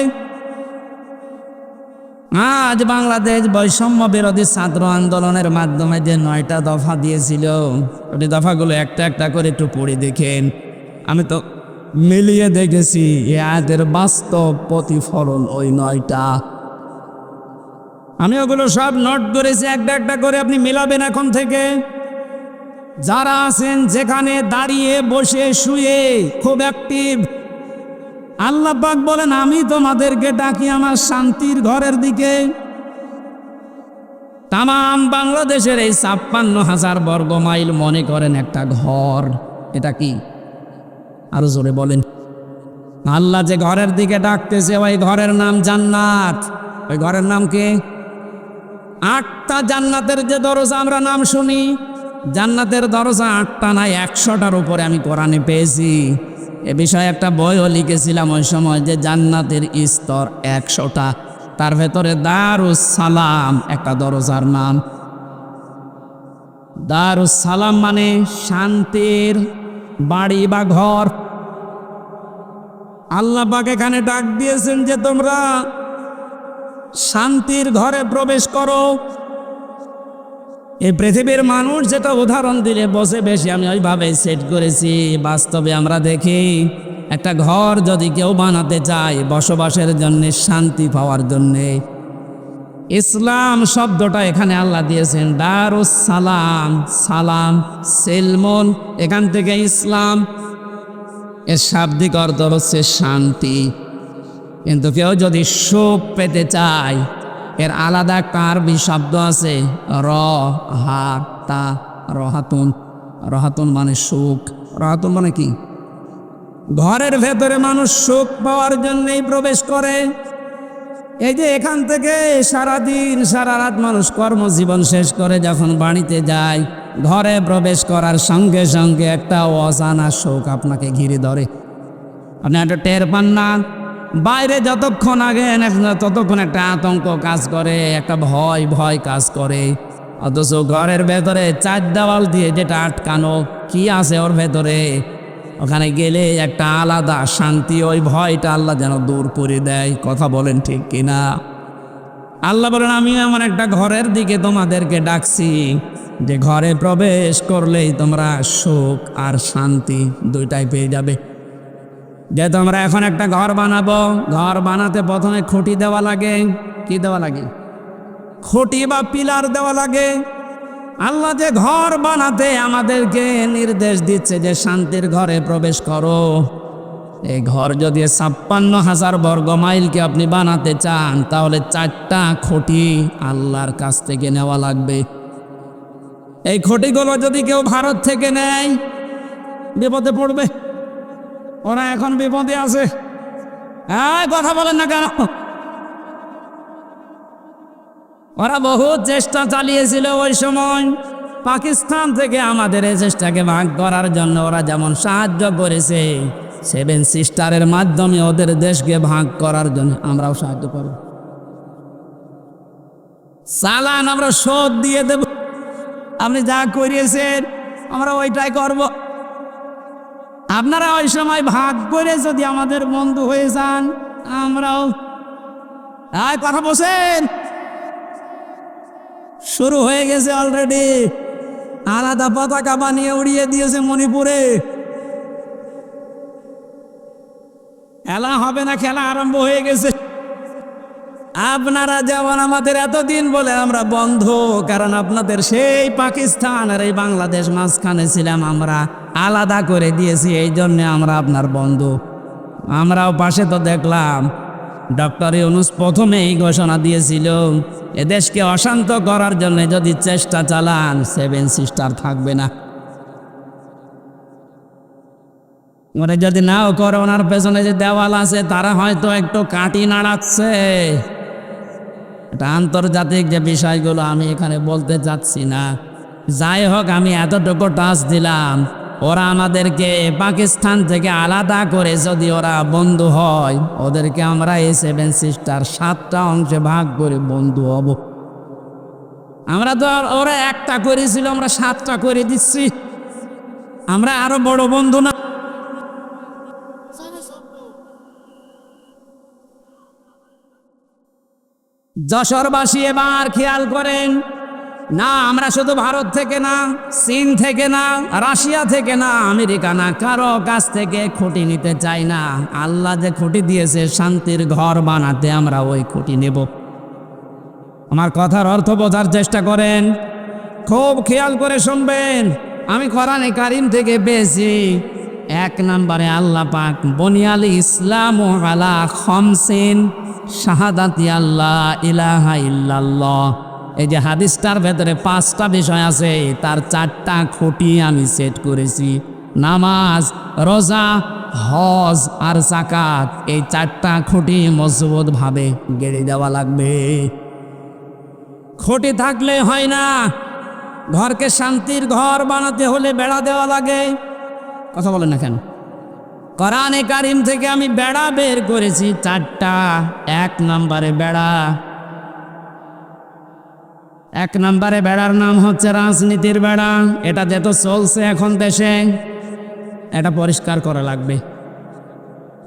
আজ বাংলাদেশ বৈষম্য বিরোধী ছাত্র আন্দোলনের মাধ্যমে যে 9টা দফা দিয়েছিল, ওই দফাগুলো একটা একটা করে একটু পড়ে দেখেন। আমি তো মিলিয়ে দেখেছি এ আয়াতের বাস্তব প্রতিফলন ওই 9টা। আমি ওগুলো সব নোট করেছি, একটা একটা করে আপনি মিলাবেন এখন থেকে। যারা আছেন যেখানে, দাঁড়িয়ে, বসে, শুয়ে, খুব অ্যাক্টিভ, আল্লাহ পাক বলেন আমি তোমাদেরকে ডাকি আমার শান্তির ঘরের দিকে। তামাম বাংলাদেশের এই 56,000 বর্গ মাইল মনে করেন একটা ঘর। এটা কি? আরো জোরে বলেন। আল্লাহ যে ঘরের দিকে ডাকতেছে ওই ঘরের নাম জান্নাত। ওই ঘরের নাম কি? 8টা জান্নাতের যে দরজা আমরা নাম শুনি, জান্নাতের দরজা 8টা নাই 100টার উপরে আমি কোরআনে পেয়েছি। এ বিষয়ে একটা বইও লিখেছিলাম ওই সময়, যে জান্নাতের স্তর 100টা। তার ভেতরে দারুস সালাম একটা দরজার নাম। দারুস সালাম মানে শান্তির বাড়ি বা ঘর। আল্লাহ পাক এখানে ডাক দিয়েছেন যে তোমরা শান্তির ঘরে প্রবেশ করো। এই পৃথিবীর মানুষ যেটা উদাহরণ দিলে বসে বেশি আমি ওইভাবে সেট করেছি। বাস্তবে আমরা দেখি একটা ঘর যদি কেউ বানাতে চায় বসবাসের জন্য, শান্তি পাওয়ার জন্যে, ইসলাম শব্দটা এখানে আল্লাহ দিয়েছেন দারুস সালাম। সালাম সেলমন, এখান থেকে ইসলাম, এর শাব্দিক অর্থ হচ্ছে শান্তি। কিন্তু কেউ যদি সুখ পেতে চায়, এর আলাদা একটা আরবি শব্দ আছে রহাতুন। রহাতুন মানে সুখ। রহাতুন মানে কি? ঘরের ভেতরে মানুষ সুখ পাওয়ার জন্যই প্রবেশ করে। এই যে এখান থেকে সারাদিন সারা রাত মানুষ কর্মজীবন শেষ করে যখন বাড়িতে যায়, ঘরে প্রবেশ করার সঙ্গে সঙ্গে একটা অজানা শোক আপনাকে ঘিরে ধরে। আপনি একটা টের পান না। বাইরে যতক্ষণ আগে ততক্ষণ একটা আতঙ্ক কাজ করে, একটা ভয় ভয় কাজ করে। অথচ ঘরের ভেতরে 4 দেওয়াল দিয়ে যেটা আটকানো, কি আছে ওর ভেতরে, ওখানে গেলে একটা আলাদা শান্তি, ওই ভয়টা আল্লাহ যেন দূর করে দেয়। কথা বলেন ঠিক কিনা? আল্লাহ বলেন আমি এমন একটা ঘরের দিকে তোমাদেরকে ডাকছি যে ঘরে প্রবেশ করলেই তোমরা সুখ আর শান্তি দুইটাই পেয়ে যাবে। যে তোমরা এখন একটা ঘর বানাবো, ঘর বানাতে প্রথমে খুঁটি দেওয়া লাগে। কি দেওয়া লাগে? খুঁটি বা পিলার দেওয়া লাগে। আল্লাহ যে ঘর বানাতে আমাদেরকে নির্দেশ দিচ্ছে যে শান্তির ঘরে প্রবেশ করো, এই ঘর যদি 56,000 বর্গ মাইলকে আপনি বানাতে চান তাহলে 4টা খুঁটি আল্লাহর কাছ থেকে নেওয়া লাগবে। এই খুঁটিগুলো যদি কেউ ভারত থেকে নেয় বিপদে পড়বে। ওরা এখন বিপদে আছে। হ্যাঁ, কথা বলেন না কেন? ওরা বহু চেষ্টা চালিয়েছিল ওই সময় পাকিস্তান থেকে আমাদের এই চেষ্টাকে ভাগ করার জন্য। ওরা যেমন সাহায্য করেছে 7 সিস্টারের মাধ্যমে ওদের দেশকে ভাগ করার জন্য, আমরাও সাহায্য করব। চালান আমরা শোধ দিয়ে দেব। আপনি যা করিয়েছেন আমরা ওইটাই করব। আপনারা ওই সময় ভাগ করে যদি আমাদের বন্ধু হয়ে যান, আমরাও কথা বলছেন। শুরু হয়ে গেছে অলরেডি। আলাদা পতাকা বানিয়ে উড়িয়ে দিয়েছে মণিপুরে। খেলা হবে না, খেলা আরম্ভ হয়ে গেছে। আপনারা যেমন আমাদের এতদিন বলে আমরা বন্ধু, কারণ আপনাদের সেই পাকিস্তান আর এই বাংলাদেশ মাঝখানে ছিলাম, আমরা আলাদা করে দিয়েছি, এই জন্যে আমরা আপনার বন্ধু। আমরাও পাশে তো দেখলাম ডক্টর ইউনূস প্রথমেই ঘোষণা দিয়েছিল এদেশকে অশান্ত করার জন্য যদি চেষ্টা চালান 7 সিস্টার থাকবে না। ওরা যদি নাও করে, ওনার পেছনে যে দেওয়াল আছে তারা হয়তো একটু কাটি নাড়াচ্ছে। এটা আন্তর্জাতিক যে বিষয়গুলো আমি এখানে বলতে চাচ্ছি না। যাই হোক, আমি এতটুকু টাচ দিলাম, ওরা আমাদেরকে পাকিস্তান থেকে আলাদা করে যদি ওরা বন্ধু হয়, ওদেরকে আমরা এই 7 সিস্টার 7টা অংশে ভাগ করে বন্ধু হব। আমরা তো আর ওরা একটা করেছিল, আমরা 7টা করে দিচ্ছি। আমরা আরো বড় বন্ধু না? যশোরবাসী এবার খেয়াল করেন, না আমরা শুধু ভারত থেকে না, চীন থেকে না, রাশিয়া থেকে না, আমেরিকা না, কারো কাছ থেকে খুঁটি নিতে চাই না। আল্লাহ যে খুঁটি দিয়েছে শান্তির ঘর বানাতে, আমরা ওই খুঁটি নেব। আমার কথার অর্থ বোঝার চেষ্টা করেন, খুব খেয়াল করে শুনবেন। আমি কোরআনে কারিম থেকে পেয়েছি, 1 নম্বরে আল্লাহ পাক বুনিয়াল ইসলাম আলা খামসিন শাহাদাতি আল্লাহ ইলাহা ইল্লাল্লাহ। এই যে হাদিসটার ভেতরে 5টা বিষয় আছে, তার 4টা খুঁটি আমি সেট করেছি। নামাজ, রোজা, হজ আর যাকাত, এই 4টা খুঁটি মজবুত ভাবে গেড়ে দেওয়া লাগবে। খুঁটি থাকলে হয় না। ঘরকে শান্তির ঘর বানাতে হলে বেড়া দেওয়া লাগে। কথা বলেন না কেন? কোরআনে কারিম থেকে আমি বেড়া বের করেছি 4টা। 1 নম্বরে বেড়া, 1 নম্বরে বেড়ার নাম হচ্ছে রাজনীতির বেড়া। এটা যেত চলছে এখন দেশে, এটা পরিষ্কার করা লাগবে।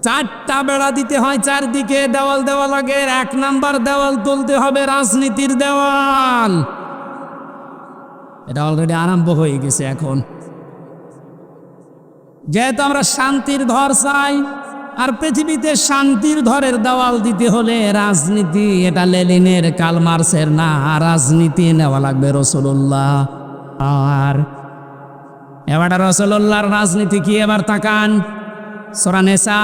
4টা বেড়া দিতে হয়, 4দিকে দেওয়াল দেওয়া লাগে। 1 নম্বর দেওয়াল তুলতে হবে রাজনীতির দেওয়াল। এটা অলরেডি আরম্ভ হয়ে গেছে এখন। যেহেতু আমরা শান্তির ঘর চাই, আর পৃথিবীতে শান্তির ঘরের দেওয়াল দিতে হলে রাজনীতি, এটা লেনিনের কার্ল মার্ক্সের না, রাজনীতি নেওয়া লাগবে রাসূলুল্লাহ। আর এবার রাসূলুল্লাহর রাজনীতি কি? এবার তাকান, সূরা নিসা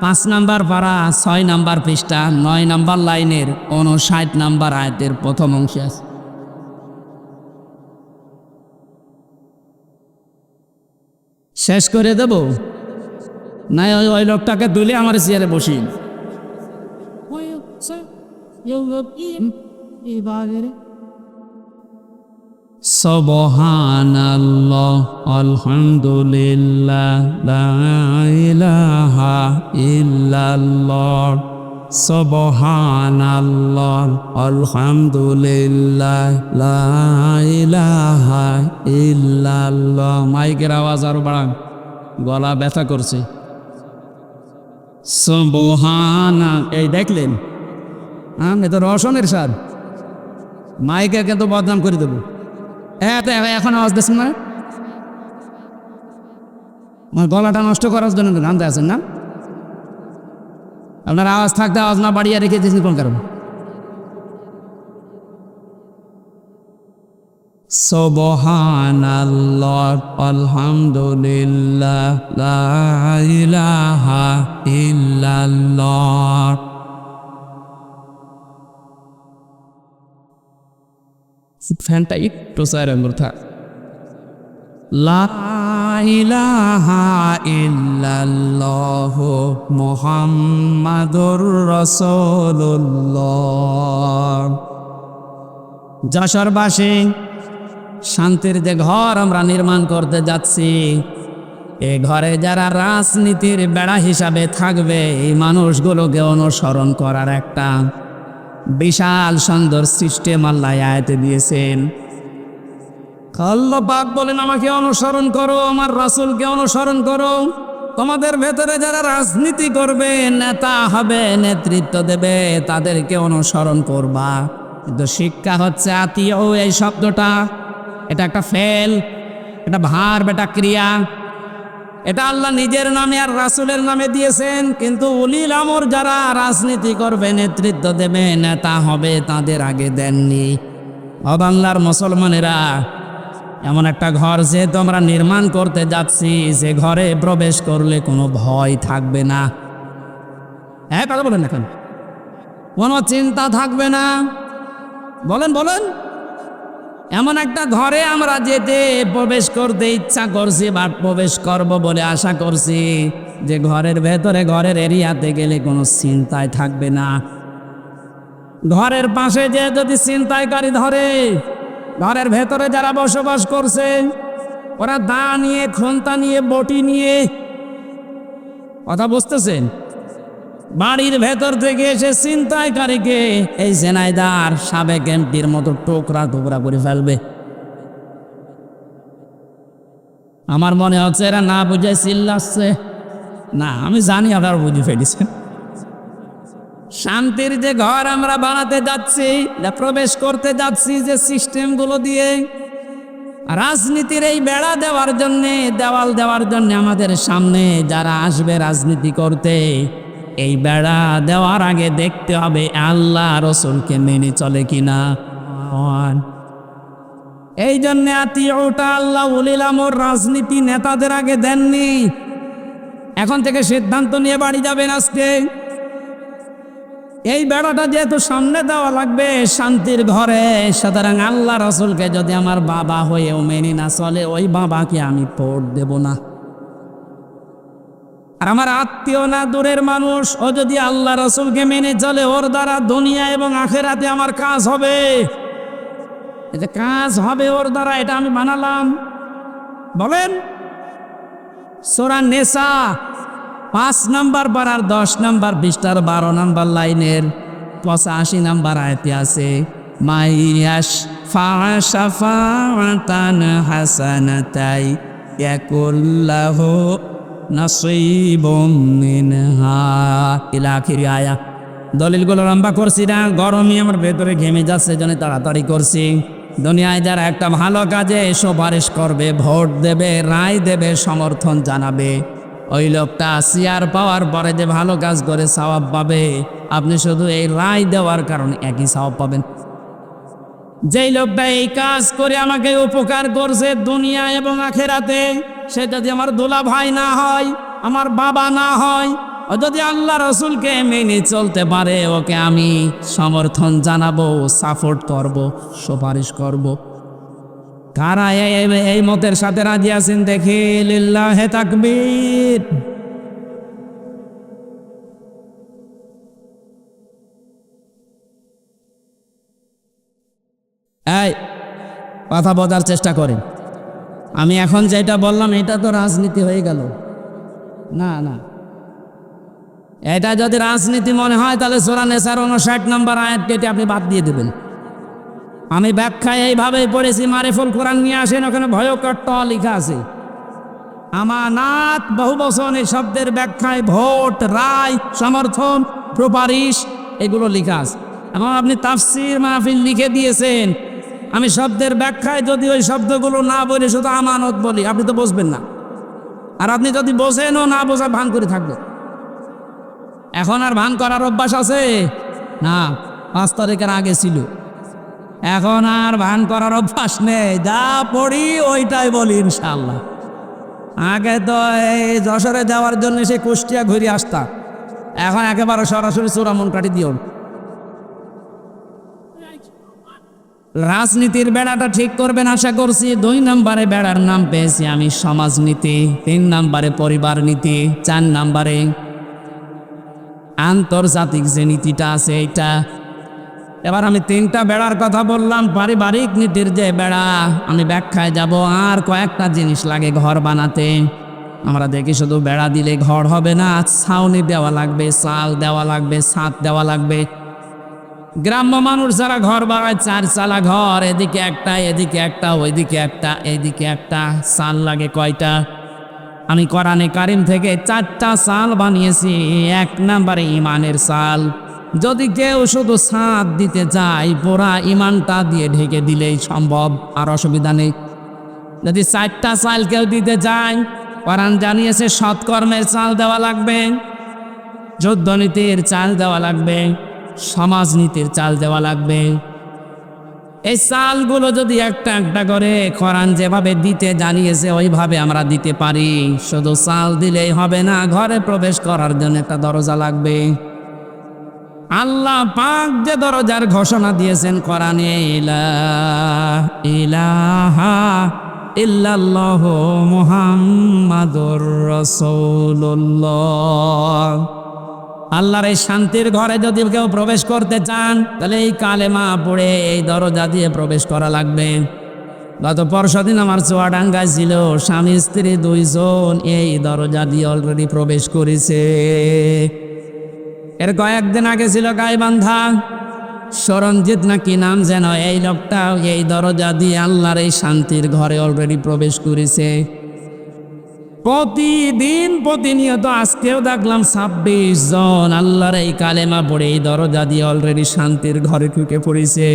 5 নম্বর পারা 6 নম্বর পৃষ্ঠা 9 নম্বর লাইনের 59 নম্বর আয়াতের প্রথম অংশে আছে। শেষ করে দেব না? ওই লোকটাকে তুলে আমার চেয়ারে বসি। সুবহানাল্লাহ, আলহামদুলিল্লাহ, লা ইলাহা ইল্লাল্লাহ। সুবহানাল্লাহ, আলহামদুলিল্লাহ, লা ইলাহা ইল্লাল্লাহ। মাইকের আওয়াজ আরো বাড়ান, গলা ব্যথা করছে। সুবহানা, এই দেখলেন, আমি তো রসনের স্বাদ। মাইকের কিন্তু বদনাম করে দেবো। এখন আওয়াজ দিচ্ছেন না? আমার গলাটা নষ্ট করার জন্য গানতে আছেন না? আপনার আওয়াজ থাকতে আওয়াজ না বাড়িয়ে রেখে দিয়েছেন কোন কারণ? সুবহানাল্লাহ আলহামদুলিল্লাহ লা ইলাহা ইল্লাল্লাহ। ফ্যানটা একটু সাইলেন্ট থাক। লা ইলাহা ইল্লাল্লাহ মুহাম্মাদুর রাসূলুল্লাহ। যশোরবাসী, শান্তির যে ঘর আমরা নির্মাণ করতে যাচ্ছি, এ ঘরে যারা রাজনীতির বেড়া হিসাবে থাকবে, এই মানুষগুলোকে অনুসরণ করার একটা বিশাল সুন্দর সিস্টেম আল্লাহ আয়াতে দিয়েছেন। আল্লাহ পাক বলেন, আমাকে অনুসরণ করো, আমার রাসূলকে অনুসরণ করো। তোমাদের ভেতরে যারা রাজনীতি করবে, নেতা হবে, নেতৃত্ব দেবে, তাদেরকে অনুসরণ করবা। কিন্তু শিক্ষা হচ্ছে আতিউ, এই শব্দটা এটা একটা ফেল, এটা ভার্ব, এটা ক্রিয়া। এটা আল্লাহ নিজের নামে আর রাসূলের নামে দিয়েছেন, কিন্তু উলিল আমর যারা রাজনীতি করবে, নেতৃত্ব দেবে, নেতা হবে, তাদের আগে দেননি। ও বাংলার মুসলমানেরা, এমন একটা ঘর যে তোমরা নির্মাণ করতে যাচ্ছি, যে ঘরে প্রবেশ করলে কোনো ভয় থাকবে না। হ্যাঁ, কথা বলেন এখন, কোনো চিন্তা থাকবে না। বলেন বলেন, এমন একটা ঘরে আমরা যেতে প্রবেশ করতে ইচ্ছা করছি বা প্রবেশ করব বলে আশা করছি, যে ঘরের ভেতরে, ঘরের এরিয়াতে গেলে কোনো চিন্তায় থাকবে না। ঘরের পাশে যে যদি ছিনতাইকারী ধরে, ঘরের ভেতরে যারা বসবাস করছে, ওরা দা নিয়ে, খন্তা নিয়ে, বটি নিয়ে, কথা বুঝতেছেন, বাড়ির ভেতর থেকে এসে ছিনতাইকারীকে এই জেনাইদার সাবেক এমপির মতো টোকরা টুকরা করে ফেলবে। আমার মনে হচ্ছে এরা না বুঝে চিল্লাচ্ছে। না, আমি জানি আপনারা বুঝে ফেলেছেন। শান্তির যে ঘর আমরা বানাতে যাচ্ছি, প্রবেশ করতে যাচ্ছি যে সিস্টেমগুলো দিয়ে, রাজনীতির এই বেড়া দেওয়ার জন্যে, দেওয়াল দেওয়ার জন্য আমাদের সামনে যারা আসবে রাজনীতি করতে, এই বেড়া দেওয়ার আগে দেখতে হবে আল্লাহ রসুলকে মেনে চলে কিনা। এই জন্য আতিউটা আল্লাহ উলিল আমর রাজনীতি নেতাদের আগে দেননি। এখন থেকে সিদ্ধান্ত নিয়ে বাড়ি যাবেন আজকে। এই বেড়াটা যেহেতু সামনে দেওয়া লাগবে শান্তির ঘরে, সুতরাং আল্লাহ রসুলকে যদি আমার বাবা হয়েও মেনে না চলে, ওই বাবাকে আমি ভোট দেব না। আর আমার আত্মীয় না, দূরের মানুষ, ও যদি আল্লাহ রসুলকে মেনে চলে, ওর দ্বারা দুনিয়া এবং আখিরাতে আমার কাজ হবে। এটা কাজ হবে ওর দ্বারা, এটা আমি বানালাম। বলেন, সূরা নিসা 5 নম্বর পারার 10 নম্বর পৃষ্ঠার 12 নম্বর লাইনের 85 নম্বর আয়াতে আছে, মাইয়াশ ফাশাফাতান হাসানাতাই ইয়াকুল্লাহু নাসিবুম মিনহা ইলা আখির আয়া। দলিলগুলো লম্বা করছি না, গরমই আমার ভেতরে ঘেমে যাচ্ছে, জন্য তাড়াতাড়ি করছি। দুনিয়ায় যারা একটা ভালো কাজে সুপারিশ করবে, ভোট দেবে, রায় দেবে, সমর্থন জানাবে, ওই লোকটা চেয়ার পাওয়ার পরে যে ভালো কাজ করে সওয়াব পাবে, আপনি শুধু এই রায় দেওয়ার কারণে একই সওয়াব পাবেন। যেই লোকটা এই কাজ করে আমাকে উপকার করছে দুনিয়া এবং আখিরাতে, সে যদি আমার দুলা ভাই না হয়, আমার বাবা না হয়, ও যদি আল্লাহ রসুলকে মেনে চলতে পারে, ওকে আমি সমর্থন জানাবো, সাপোর্ট করব, সুপারিশ করব। কারা এই মতের সাথে রাজি আছেন দেখি? লিল্লাহে তাকবীর। এই কথা বোঝার চেষ্টা করেন। আমি এখন যেটা বললাম এটা তো রাজনীতি হয়ে গেল না। না, এটা যদি রাজনীতি মনে হয় তাহলে সূরা নিসার 59 নম্বর আয়াত কেটে আপনি বাদ দিয়ে দেবেন। আমি ব্যাখ্যায় এইভাবেই পড়েছি, মারিফুল কোরআন নিয়ে আসেন, ওখানে ভয়ঙ্কর ট লেখা আছে। আমানাত বহু বচন, এই শব্দের ব্যাখ্যায় ভোট, রায়, সমর্থন, সুপারিশ এগুলো লেখা আছে। এখন আপনি তাফসীর মাহফিল লিখে দিয়েছেন, আমি শব্দের ব্যাখ্যায় যদি ওই শব্দগুলো না বলে শুধু আমানত বলি, আপনি তো বুঝবেন না। আর আপনি যদি বোঝেনও না, বোঝা ভান করে থাকবে। এখন আর ভান করার অভ্যাস আছে না, 5 তারিখের আগে ছিল। এখন আর ভান করার অভ্যাস নেই, যা পড়ি ওইটাই বলি ইনশাল্লাহ। আগে তো এই যশোরে যাওয়ার জন্য সে কুষ্টিয়া ঘুরে আসতাম, এখন একেবারে সরাসরি চূড়ামন কাটি দিও। রাজনীতির বেড়াটা ঠিক করবেন আশা করছি। 2 নম্বরে বেড়ার নাম পেয়েছি আমি সমাজনীতি, 3 নম্বরে পরিবার নীতি, 4 নম্বরে আন্তর্জাতিক যে নীতিটা আছে এইটা। এবার আমি 3টা বেড়ার কথা বললাম। পারিবারিক নীতির যে বেড়া, আমি ব্যাখ্যায় যাব। আর কয়েকটা জিনিস লাগে ঘর বানাতে। আমরা দেখি শুধু বেড়া দিলে ঘর হবে না, ছাউনি দেওয়া লাগবে, চাল দেওয়া লাগবে, ছাদ দেওয়া লাগবে। গ্রাম্য মানুষ যারা ঘর বানায় 4 চালা ঘর, এদিকে একটা, এদিকে একটা, ওইদিকে একটা, এইদিকে একটা। চাল লাগে কয়টা? আমি কোরআনে কারিম থেকে 4টা চাল বানিয়েছি। 1 নম্বরে ইমানের চাল। যদি কেউ শুধু ছাদ দিতে চায়, পুরা ইমানটা দিয়ে ঢেকে দিলেই সম্ভব, আর অসুবিধা নেই। যদি 4টা চাল কেউ দিতে চায়, কোরআন জানিয়েছে সৎকর্মের চাল দেওয়া লাগবে, যুদ্ধনীতির চাল দেওয়া লাগবে, সমাজনীতির চাল দেওয়া লাগবে। এই চালগুলো যদি একটা একটা করে কোরআন যেভাবে দিতে জানিয়েছে ওইভাবে আমরা দিতে পারি। শুধু চাল দিলেই হবে না, ঘরে প্রবেশ করার জন্য একটা দরজা লাগবে। আল্লাহ পাক যে দরজার ঘোষণা দিয়েছেন কোরআনে, লা ইলাহা ইল্লাল্লাহু মুহাম্মাদুর রাসূলুল্লাহ। আল্লাহর এই শান্তির ঘরে যদি কেউ প্রবেশ করতে চান, তাহলে এই কালেমা পড়ে এই দরজা দিয়ে প্রবেশ করা লাগবে। গত পরশুদিন আমার চুয়াডাঙ্গায় ছিল, স্বামী স্ত্রী 2 জন এই দরজা দিয়ে অলরেডি প্রবেশ করেছে। এর কয়েকদিন আগে ছিল গাইবান্ধা, সরঞ্জিত নাকি নাম যেন, এই লোকটাও এই দরজা দিয়ে আল্লাহর এই শান্তির ঘরে অলরেডি প্রবেশ করেছে। প্রতিদিন প্রতিনিয়ত আজকেও দেখলাম 26 জন আল্লাহর এই কালেমা পড়ে এই দরজা দিয়ে অলরেডি শান্তির ঘরে ঢুকে পড়েছে।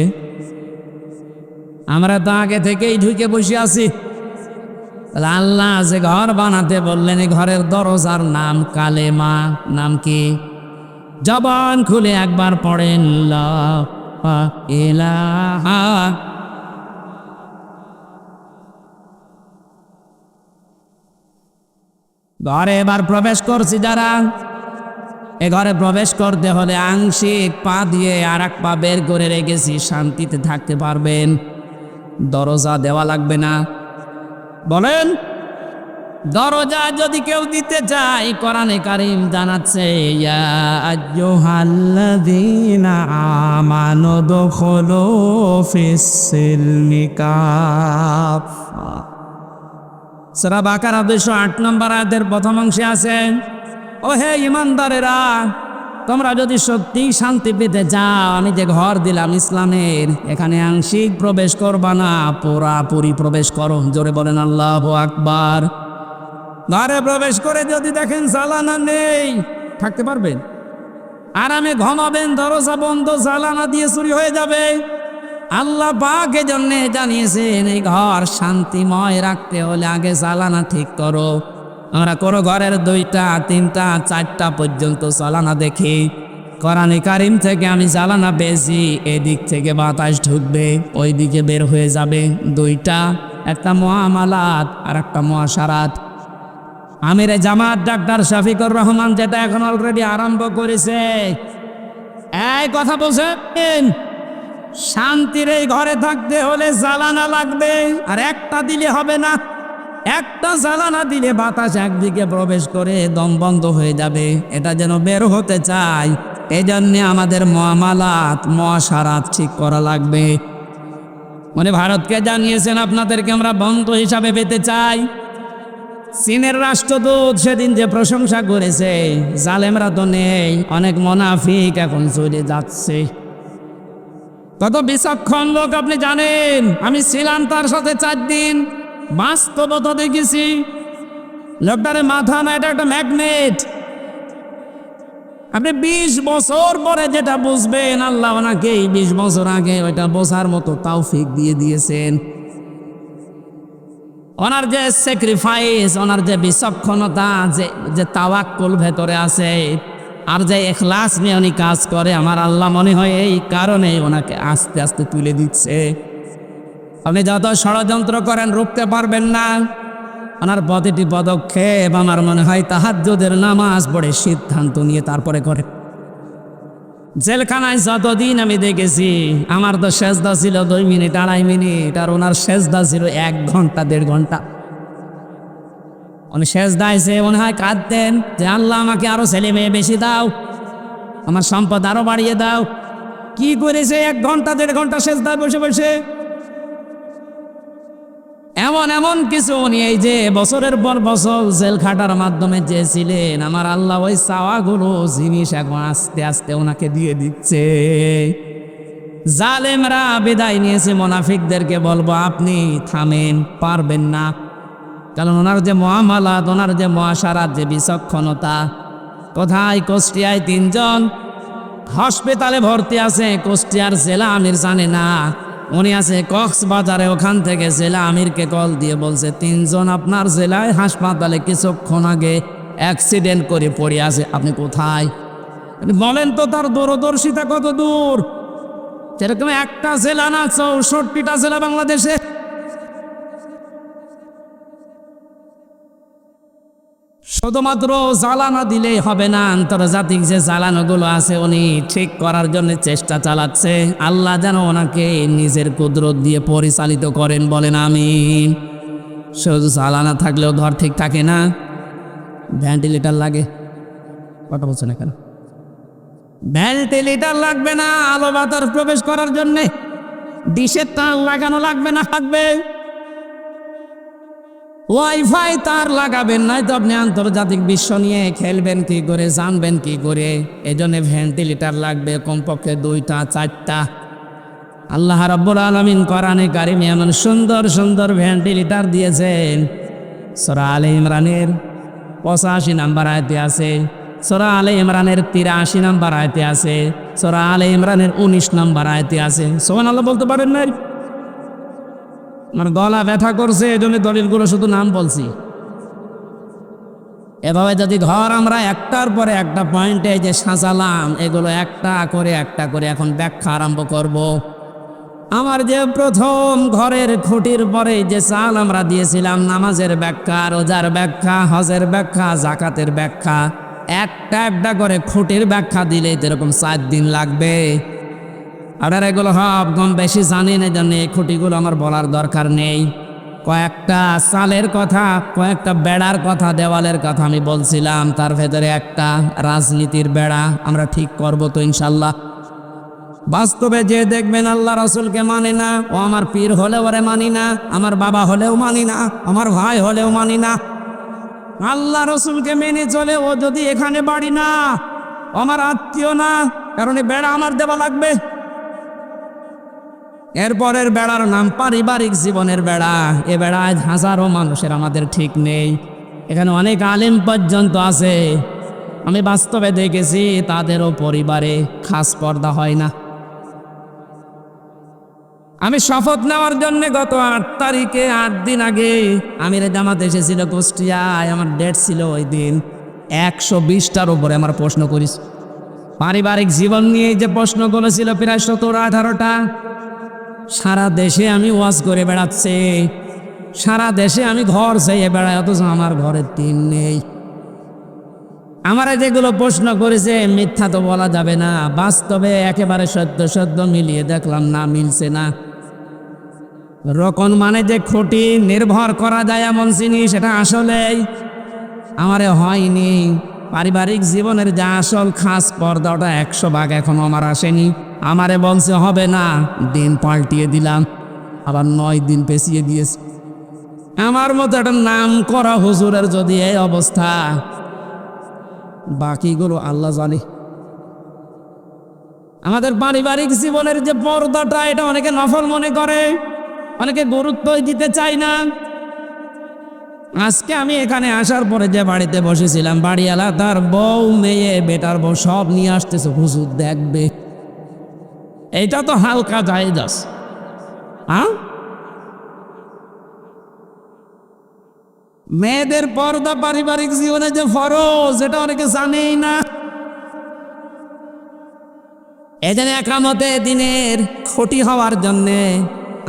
আমরা তো আগে থেকেই ঢুকে বসে আছি। আল্লাহ যে ঘর বানাতে বললেন, এই ঘরের দরজার নাম কালেমা। নাম কি? জবান খুলে একবার পড়েন, লা ইলাহা। ঘরে এবার প্রবেশ করছি যারা, এ ঘরে প্রবেশ করতে হলে আংশিক পা দিয়ে আর 1 পা বের করে রেখেছি, শান্তিতে থাকতে পারবেন। দরজা দেওয়া লাগবে না। বলেন, দরজা যদি কেউ দিতে চায়, কোরআনে কারিম জানাচ্ছে, ইয়া আইয়ুহাল্লাযীনা আমানু দুখুলু ফিস-সিলমি কাফা। সূরা বাকারা 208 নম্বর আয়াতের প্রথম অংশে আছে, ও হে ঈমানদারেরা, তোমরা যদি সত্যি শান্তি পেতে চাও, আমি যে ঘর দিলাম ইসলামের, এখানে আংশিক প্রবেশ করবা না, পুরাপুরি প্রবেশ করো। জোরে বলেন আল্লাহু আকবার। ঘরে প্রবেশ করে যদি দেখেন জ্বালানা নেই, থাকতে পারবেন? আরামে ঘুমাবেন, দরজা বন্ধ, জ্বালানা দিয়ে চুরি হয়ে যাবে। আল্লাহ পাক এজন্য জানিয়েছেন, এই ঘর শান্তিময় রাখতে হলে আগে জ্বালানা ঠিক করো। আমরা কোনো ঘরের 2টা 3টা 4টা পর্যন্ত জ্বালানা দেখি। কোরআনে কারিম থেকে আমি জ্বালানা পেয়েছি, এদিক থেকে বাতাস ঢুকবে, ওই দিকে বের হয়ে যাবে। 2টা, একটা মুআমালাত আর একটা মুআশারাত। আমিরে জামাত ডাক্তার শফিকুর রহমান যেটা এখন অলরেডি আরম্ভ করেছে, এই কথা বলছেন, শান্তির এই ঘরে থাকতে হলে জ্বালানা লাগবে, আর একটা দিলে হবে না। একটা জ্বালানা দিলে বাতাস একদিকে প্রবেশ করে দম বন্ধ হয়ে যাবে, এটা যেন বের হতে চায়। এই জন্যে আমাদের মুআমালাত মুআশারাত ঠিক করা লাগবে। মানে ভারতকে জানিয়েছেন, আপনাদেরকে আমরা বন্ধু হিসাবে পেতে চাই। চীনের রাষ্ট্রদূত সেদিন যে প্রশংসা করেছে, জালেমরা তো নেই, অনেক মুনাফিক এখন চলে যাচ্ছে। কত বিচক্ষণ লোক আপনি জানেন। আমি ছিলাম তার সাথে 4 দিন, বাস্তবতা দেখেছি। লোকটারে মাথা না, এটা একটা ম্যাগনেট। আপনি 20 বছর পরে যেটা বুঝবেন, আল্লাহ ওনাকে 20 বছর আগে ওইটা বোঝার মতো তৌফিক দিয়ে দিয়েছেন। ওনার যে স্যাক্রিফাইস, ওনার যে বিচক্ষণতা, যে তাওয়াক্কুল ভেতরে আছে, আর যে ইখলাস নিয়ে উনি কাজ করে, আমার আল্লাহ মনে হয় এই কারণে ওনাকে আস্তে আস্তে তুলে দিচ্ছে। আপনি যত ষড়যন্ত্র করেন রুখতে পারবেন না। ওনার প্রতিটি পদক্ষেপ আমার মনে হয় তাহাজ্জুদের নামাজ পড়ে সিদ্ধান্ত নিয়ে তারপরে করে। জেলখানায় যতদিন আমি দেখেছি, আমার তো সেজদা ছিল 2 মিনিট 2.5 মিনিট, আর ওনার সেজদা ছিল 1 ঘন্টা 1.5 ঘন্টা। উনি সেজদায় সে মনে হয় কাঁদতেন যে আল্লাহ আমাকে আরো ছেলে মেয়ে বেশি দাও, আমার সম্পদ আরো বাড়িয়ে দাও। কি করেছে 1 ঘন্টা 1.5 ঘন্টা সেজদায় বসে বসে? এমন এমন কিছু উনি এই যে বছরের পর বছর জেল খাটার মাধ্যমে চেয়েছিলেন, আমার আল্লাহ ওই চাওয়াগুলো জিনিস এখন আস্তে আস্তে ওনাকে দিয়ে দিচ্ছে। জালেমরা বিদায় নিয়েছে, মুনাফিকদেরকে বলবো আপনি থামেন, পারবেন না। কারণ ওনার যে মুআমালাত, ওনার যে মুআশারাত, যে বিচক্ষণতা। কোথায়? কুষ্টিয়ায় 3 জন হসপিটালে ভর্তি আছে, কুষ্টিয়ার জেলা আমির জানে না। উনি আছে কক্সবাজারে, ওখান থেকে জেলা আমিরকে কল দিয়ে বলছে 3 জন আপনার জেলায় হাসপাতালে কিছুক্ষণ আগে অ্যাক্সিডেন্ট করে পড়ে আছে, আপনি কোথায়? বলেন তো তার দূরদর্শিতা কত দূর। সেরকম একটা জেলা না, 64টা জেলা বাংলাদেশে। শুধুমাত্র জ্বালানো দিলেই হবে না, আন্তর্জাতিক যে জ্বালানোগুলো আছে উনি ঠিক করার জন্য চেষ্টা চালাচ্ছে। আল্লাহ যেন ওনাকে নিজের কুদরত দিয়ে পরিচালিত করেন, বলেন আমিন। শুধু জ্বালানো থাকলেও ঘর ঠিক থাকে না, ভেন্টিলেটর লাগে। কথা বলছেন এখানে? ভেন্টিলেটর লাগবে না আলো বাতাস প্রবেশ করার জন্যে, ডিশের তার লাগানো লাগবে না, থাকবে ওয়াইফাই তার লাগাবেন, নাই তো আপনি আন্তর্জাতিক বিশ্ব নিয়ে খেলবেন কি করে, জানবেন কি করে? এজন্য ভেন্টিলেটর লাগবে কমপক্ষে 2টা 4টা। আল্লাহ রাব্বুল আলামিন কোরআনে কারিমে এমন সুন্দর সুন্দর ভেন্টিলেটর দিয়েছেন। সূরা আলে ইমরানের 85 নম্বর আয়াতে আছে, সূরা আলে ইমরানের 83 নম্বর আয়াতে আছে, সূরা আলে ইমরানের 19 নম্বর আয়াতে আছে। সুবহানাল্লাহ বলতে পারেন না? আমার গলা ব্যথা করছে, এজন্য দলিলগুলো শুধু নাম বলছি। এভাবে যদি ঘর আমরা একটার পরে একটা পয়েন্টে যে সাজালাম, এগুলো একটা করে এখন ব্যাখ্যা আরম্ভ করব। আমার যে প্রথম ঘরের খুঁটির পরে যে চাল আমরা দিয়েছিলাম, নামাজের ব্যাখ্যা, রোজার ব্যাখ্যা, হজের ব্যাখ্যা, জাকাতের ব্যাখ্যা, একটা একটা করে খুঁটির ব্যাখ্যা দিলে এরকম 4 দিন লাগবে। আর এগুলো সব কম বেশি জানি না, জন্য এই খুঁটিগুলো আমার বলার দরকার নেই। কয়েকটা চালের কথা, কয়েকটা বেড়ার কথা, দেওয়ালের কথা আমি বলছিলাম। তার ভেতরে একটা রাজনীতির বেড়া আমরা ঠিক করব তো ইনশাল্লাহ। বাস্তবে যে দেখবেন আল্লাহ রাসূলকে মানে না, ও আমার পীর হলেও ওরে মানি না, আমার বাবা হলেও মানি না, আমার ভাই হলেও মানি না। আল্লাহ রাসূলকে মেনে চলে, ও যদি এখানে বাড়ি না, আমার আত্মীয় না, কারণ এই বেড়া আমার দেওয়া লাগবে। এরপরের বেড়ার নাম পারিবারিক জীবনের বেড়া। এ বেড়ায় হাজারো মানুষের আমাদের ঠিক নেই, এখানে অনেক আলেম পর্যন্ত আছে। আমি বাস্তবে দেখেছি তাদেরও পরিবারে খাস পর্দা হয় না। আমি শপথ নেওয়ার জন্য গত 8 তারিখে 8 দিন আগে আমির জামাত এসেছিল কুষ্টিয়ায়, আমার ডেট ছিল ওই দিন। 120টার উপরে আমার প্রশ্ন করিস পারিবারিক জীবন নিয়ে, যে প্রশ্নগুলো ছিল প্রায় 17-18টা। সারা দেশে আমি ওয়াজ করে বেড়াচ্ছি, সারা দেশে আমি ঘর চাইয়ে বেড়াই, অথচ আমার ঘরের টিন নেই। আমারা যেগুলো প্রশ্ন করেছে মিথ্যা তো বলা যাবে না, বাস্তবে একেবারে সত্য সত্য মিলিয়ে দেখলাম না, মিলছে না। রকম মানে যে খুঁটি নির্ভর করা যায় এমন জিনিস, এটা আসলেই আমারে হয়নি। পারিবারিক জীবনের যে আসল খাস পর্দা, ওটা 100 ভাগ এখনো আমার আসেনি। আমারে বলছে হবে না, দিন পাল্টিয়ে দিলাম, আবার 9 দিন পেছিয়ে দিয়েছে। আমার মতো একটা নাম করা হুজুরের যদি এই অবস্থা, বাকিগুলো আল্লাহ জানে। আমাদের পারিবারিক জীবনের যে পর্দাটা, এটা অনেকে নফল মনে করে, অনেকে গুরুত্বই দিতে চায় না। আজকে আমি এখানে আসার পরে যে বাড়িতে বসেছিলাম, বাড়িওয়ালা তার বউ, মেয়ে, বেটার বউ সব নিয়ে আসতেছে, হুজুর দেখবে। এইটা তো হালকা জায়েজ আছে। মেয়েদের পর্দা পারিবারিক জীবনে যে ফরজ, এটা অনেকে জানেই না। এজন্য একামতে দিনের ক্ষতি হওয়ার জন্যে,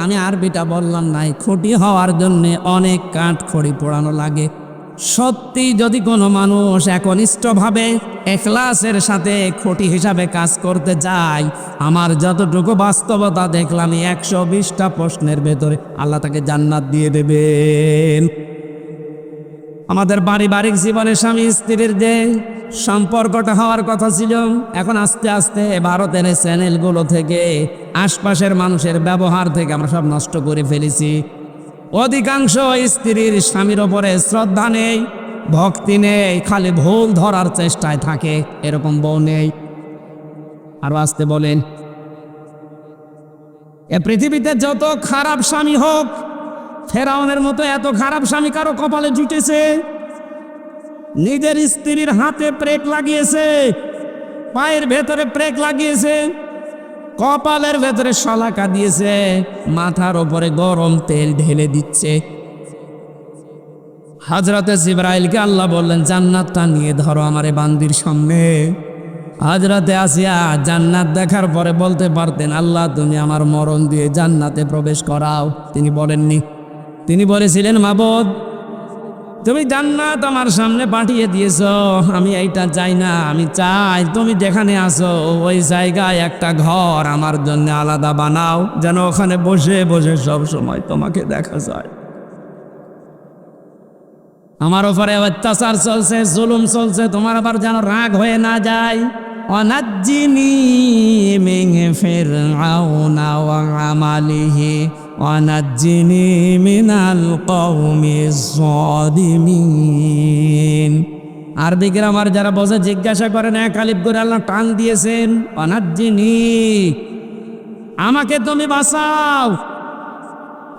আমি আরবিটা বললাম নাই, ক্ষতি হওয়ার জন্যে অনেক কাঠ খড়ি পোড়ানো লাগে। সত্যি যদি কোনো মানুষ একনিষ্ঠভাবে এখলাসের সাথে ক্ষতি হিসাবে কাজ করতে যায়, আমার যতটুকু বাস্তবতা দেখলাম 120টা প্রশ্নের ভেতরে আল্লাহ তাকে জান্নাত দিয়ে দেবেন। আমাদের পারিবারিক জীবনে স্বামী স্ত্রীর যে সম্পর্কটা হওয়ার কথা ছিল, এখন আস্তে আস্তে ভারতের চ্যানেলগুলো থেকে, আশপাশের মানুষের ব্যবহার থেকে আমরা সব নষ্ট করে ফেলেছি। অধিকাংশ স্ত্রীর স্বামীর ওপরে শ্রদ্ধা নেই, ভক্তি নেই, খালি ভুল ধরার চেষ্টায় থাকে। এরকম বউ নেই। আরো আসতে বলেন, এ পৃথিবীতে যত খারাপ স্বামী হোক, ফেরাউনের মতো এত খারাপ স্বামী কারো কপালে জুটেছে? নিজের স্ত্রীর হাতে প্রেক লাগিয়েছে, পায়ের ভেতরে প্রেক লাগিয়েছে, কপালের ভেতরে শলাকা দিয়েছে, মাথার ওপরে গরম তেল ঢেলে দিচ্ছে। হযরতে জিবরাইলকে আল্লাহ বললেন, জান্নাতটা নিয়ে ধরো আমারে বান্দির সামনে। হযরতে আসিয়া জান্নাত দেখার পরে বলতে পারতেন, আল্লাহ তুমি আমার মরণ দিয়ে জান্নাতে প্রবেশ করাও। তিনি বলেননি। তিনি বলেছিলেন, মাবুদ তুমি জান্নাত আমার সামনে পাঠিয়ে দিয়েছ, আমি এইটা চাই না, আমি চাই তুমি যেখানে আসো ওই জায়গায় একটা ঘর আমার জন্য আলাদা বানাও, যেন ওখানে বসে বসে সব সময় তোমাকে দেখা যায়। আমার উপরে অত্যাচার চলছে, জুলুম চলছে, তোমার আবার যেন রাগ হয়ে না যায়। ওয়ানাজ্জিনি মিন ফিরআউনা ওয়া আমালিহি ওয়ানাজ্জিনি মিনাল কওমিজ যালিমিন। আরবি গ্রামার যারা বোঝে জিজ্ঞাসা করেন, এক আলিফ করে আল্লাহ টান দিয়েছেন, ওয়ানাজ্জিনি, আমাকে তুমি বাঁচাও।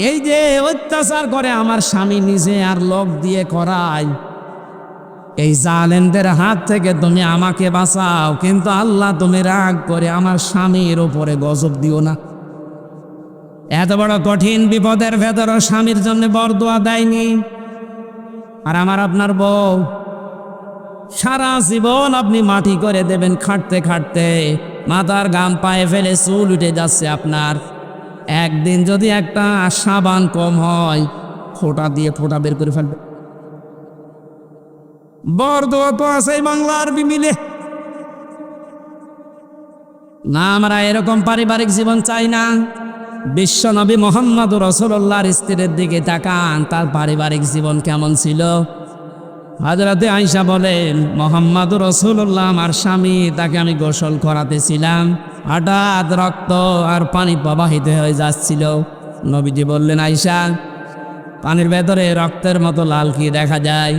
এই যে অত্যাচার করে আমার স্বামী নিজে আর লোক দিয়ে করায়, এই জালেমদের হাত থেকে তুমি আমাকে বাঁচাও। কিন্তু আল্লাহ তুমি রাগ করে আমার স্বামীর উপরে গজব দিও না। এত বড় কঠিন বিপদের ভেতরও স্বামীর জন্য বরদোয়া দেয়নি। আর আমার আপনার বউ, সারা জীবন আপনি মাটি করে দেবেন খাটতে খাটতে, মাথার ঘাম পায়ে ফেলে চুল উঠে যাচ্ছে আপনার। একদিন যদি একটা সাবান কম হয়, ফোঁটা দিয়ে ফোঁটা বের করে ফেলবে। বরদোয়া তো আছে বাংলা আরবি মিলে না। আমরা এরকম পারিবারিক জীবন চাই না। বিশ্ব নবী মুহাম্মদ রাসূলুল্লাহর স্ত্রীর দিকে তাকান, তার পারিবারিক জীবন কেমন ছিল। হযরতে আয়েশা বলেন, মুহাম্মদ রাসূলুল্লাহ আমার স্বামী, তাকে আমি গোসল করাতেছিলাম, হঠাৎ রক্ত আর পানি প্রবাহিত হয়ে যাচ্ছিল। নবীজি বললেন, আয়েশা পানির ভেতরে রক্তের মতো লাল কি দেখা যায়?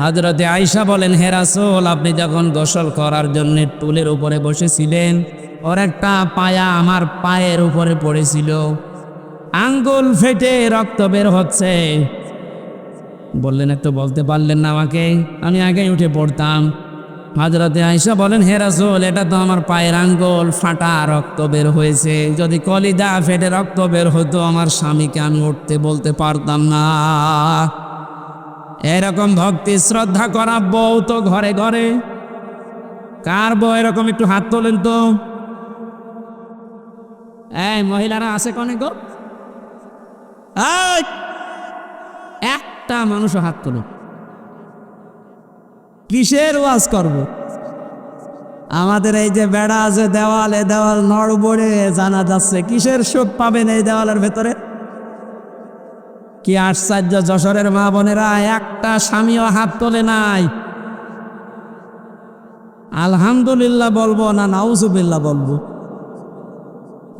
হযরতে আয়েশা বলেন, হে রাসূল, আপনি যখন গোসল করার জন্য টুলের উপরে বসেছিলেন, ওর একটা পায়া আমার পায়ের উপরে পড়েছিল, আঙ্গুল ফেটে রক্ত বের হচ্ছে। বললেন, একটু বলতে পারলেন না আমাকে? আমি আগেই উঠে পড়তাম। হযরতে আয়েশা বলেন, হে রাসূল, এটা তো আমার পায়ের আঙ্গুল ফাটা, রক্ত বের হয়েছে। যদি কলিজা ফেটে রক্ত বের হতো, আমার স্বামীকে আমি উঠতে বলতে পারতাম না। এরকম ভক্তি শ্রদ্ধা করা বউ তো ঘরে ঘরে। কার বউ এরকম? একটু হাত তোলেন তো। এই মহিলারা আছে কনে গো? একটা মানুষও হাত তোলো। কিসের ওয়াজ করব? আমাদের এই যে বেড়া আছে দেওয়ালে, দেওয়াল নড়বড়ে জানা যাচ্ছে, কিসের সুখ পাবেন এই দেওয়ালের ভেতরে? কি আশ্চর্য! যশোরের মা বোনেরা একটা স্বামীও হাত তোলে নাই। আলহামদুলিল্লাহ বলবো না নাউজুবিল্লাহ বলবো?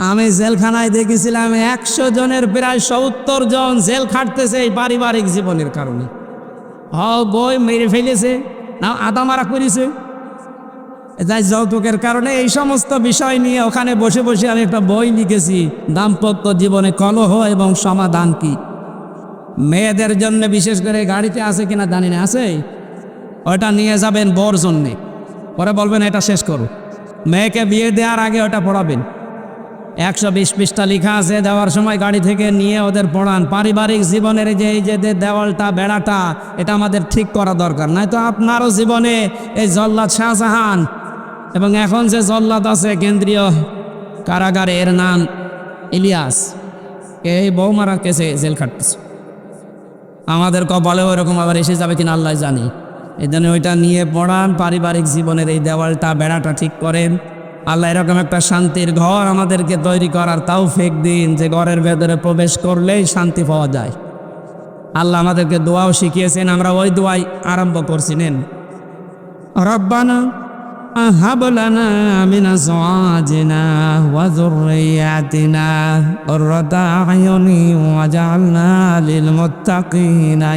আমি জেলখানায় দেখেছিলাম 100 জনের প্রায় 70 জন জেল খাটতেছে এই পারিবারিক জীবনের কারণে। বই মেরে ফেলেছে, না আদা মারা করেছে, যাই যৌতুকের কারণে। এই সমস্ত বিষয় নিয়ে ওখানে বসে বসে আমি একটা বই লিখেছি, দাম্পত্য জীবনে কলহ এবং সমাধান কি। মেয়েদের জন্য বিশেষ করে গাড়িতে আছে কিনা জানি না, আছে, ওটা নিয়ে যাবেন বর জন্যে, পরে বলবেন এটা শেষ করো। মেয়েকে বিয়ে দেওয়ার আগে ওটা পড়াবেন। 120 পৃষ্ঠা লেখা আছে, দেওয়ার সময় গাড়ি থেকে নিয়ে ওদের পড়ান। পারিবারিক জীবনের যে এই যে দেওয়ালটা বেড়াটা, এটা আমাদের ঠিক করা দরকার। নয়তো আপনারও জীবনে এই জল্লাদ শাহজাহান এবং এখন যে জল্লাদ আছে কেন্দ্রীয় কারাগারে, এর নাম ইলিয়াস। এই বৌমারা কেসে জেল খাটতেছে। আমাদের কপালে ওইরকম আবার এসে যাবে কিনা আল্লাহ জানি। এই জন্য ওইটা নিয়ে পড়ান, পারিবারিক জীবনের এই দেওয়ালটা বেড়াটা ঠিক করেন। আল্লাহ এরকম একটা শান্তির ঘর আমাদেরকে তৈরি করার তৌফিক দিন, যে ঘরের ভেতরে প্রবেশ করলেই শান্তি পাওয়া যায়। আল্লাহ আমাদেরকে দোয়াও শিখিয়েছেন, আমরা ওই দোয়াই আরম্ভ করছি। নেন, রব্বানা হাব লানা মিন আজওয়াজিনা ওয়া যুররিয়াতিনা কুররাতা আয়ুনি ওয়াজআলনা লিল মুত্তাকিনা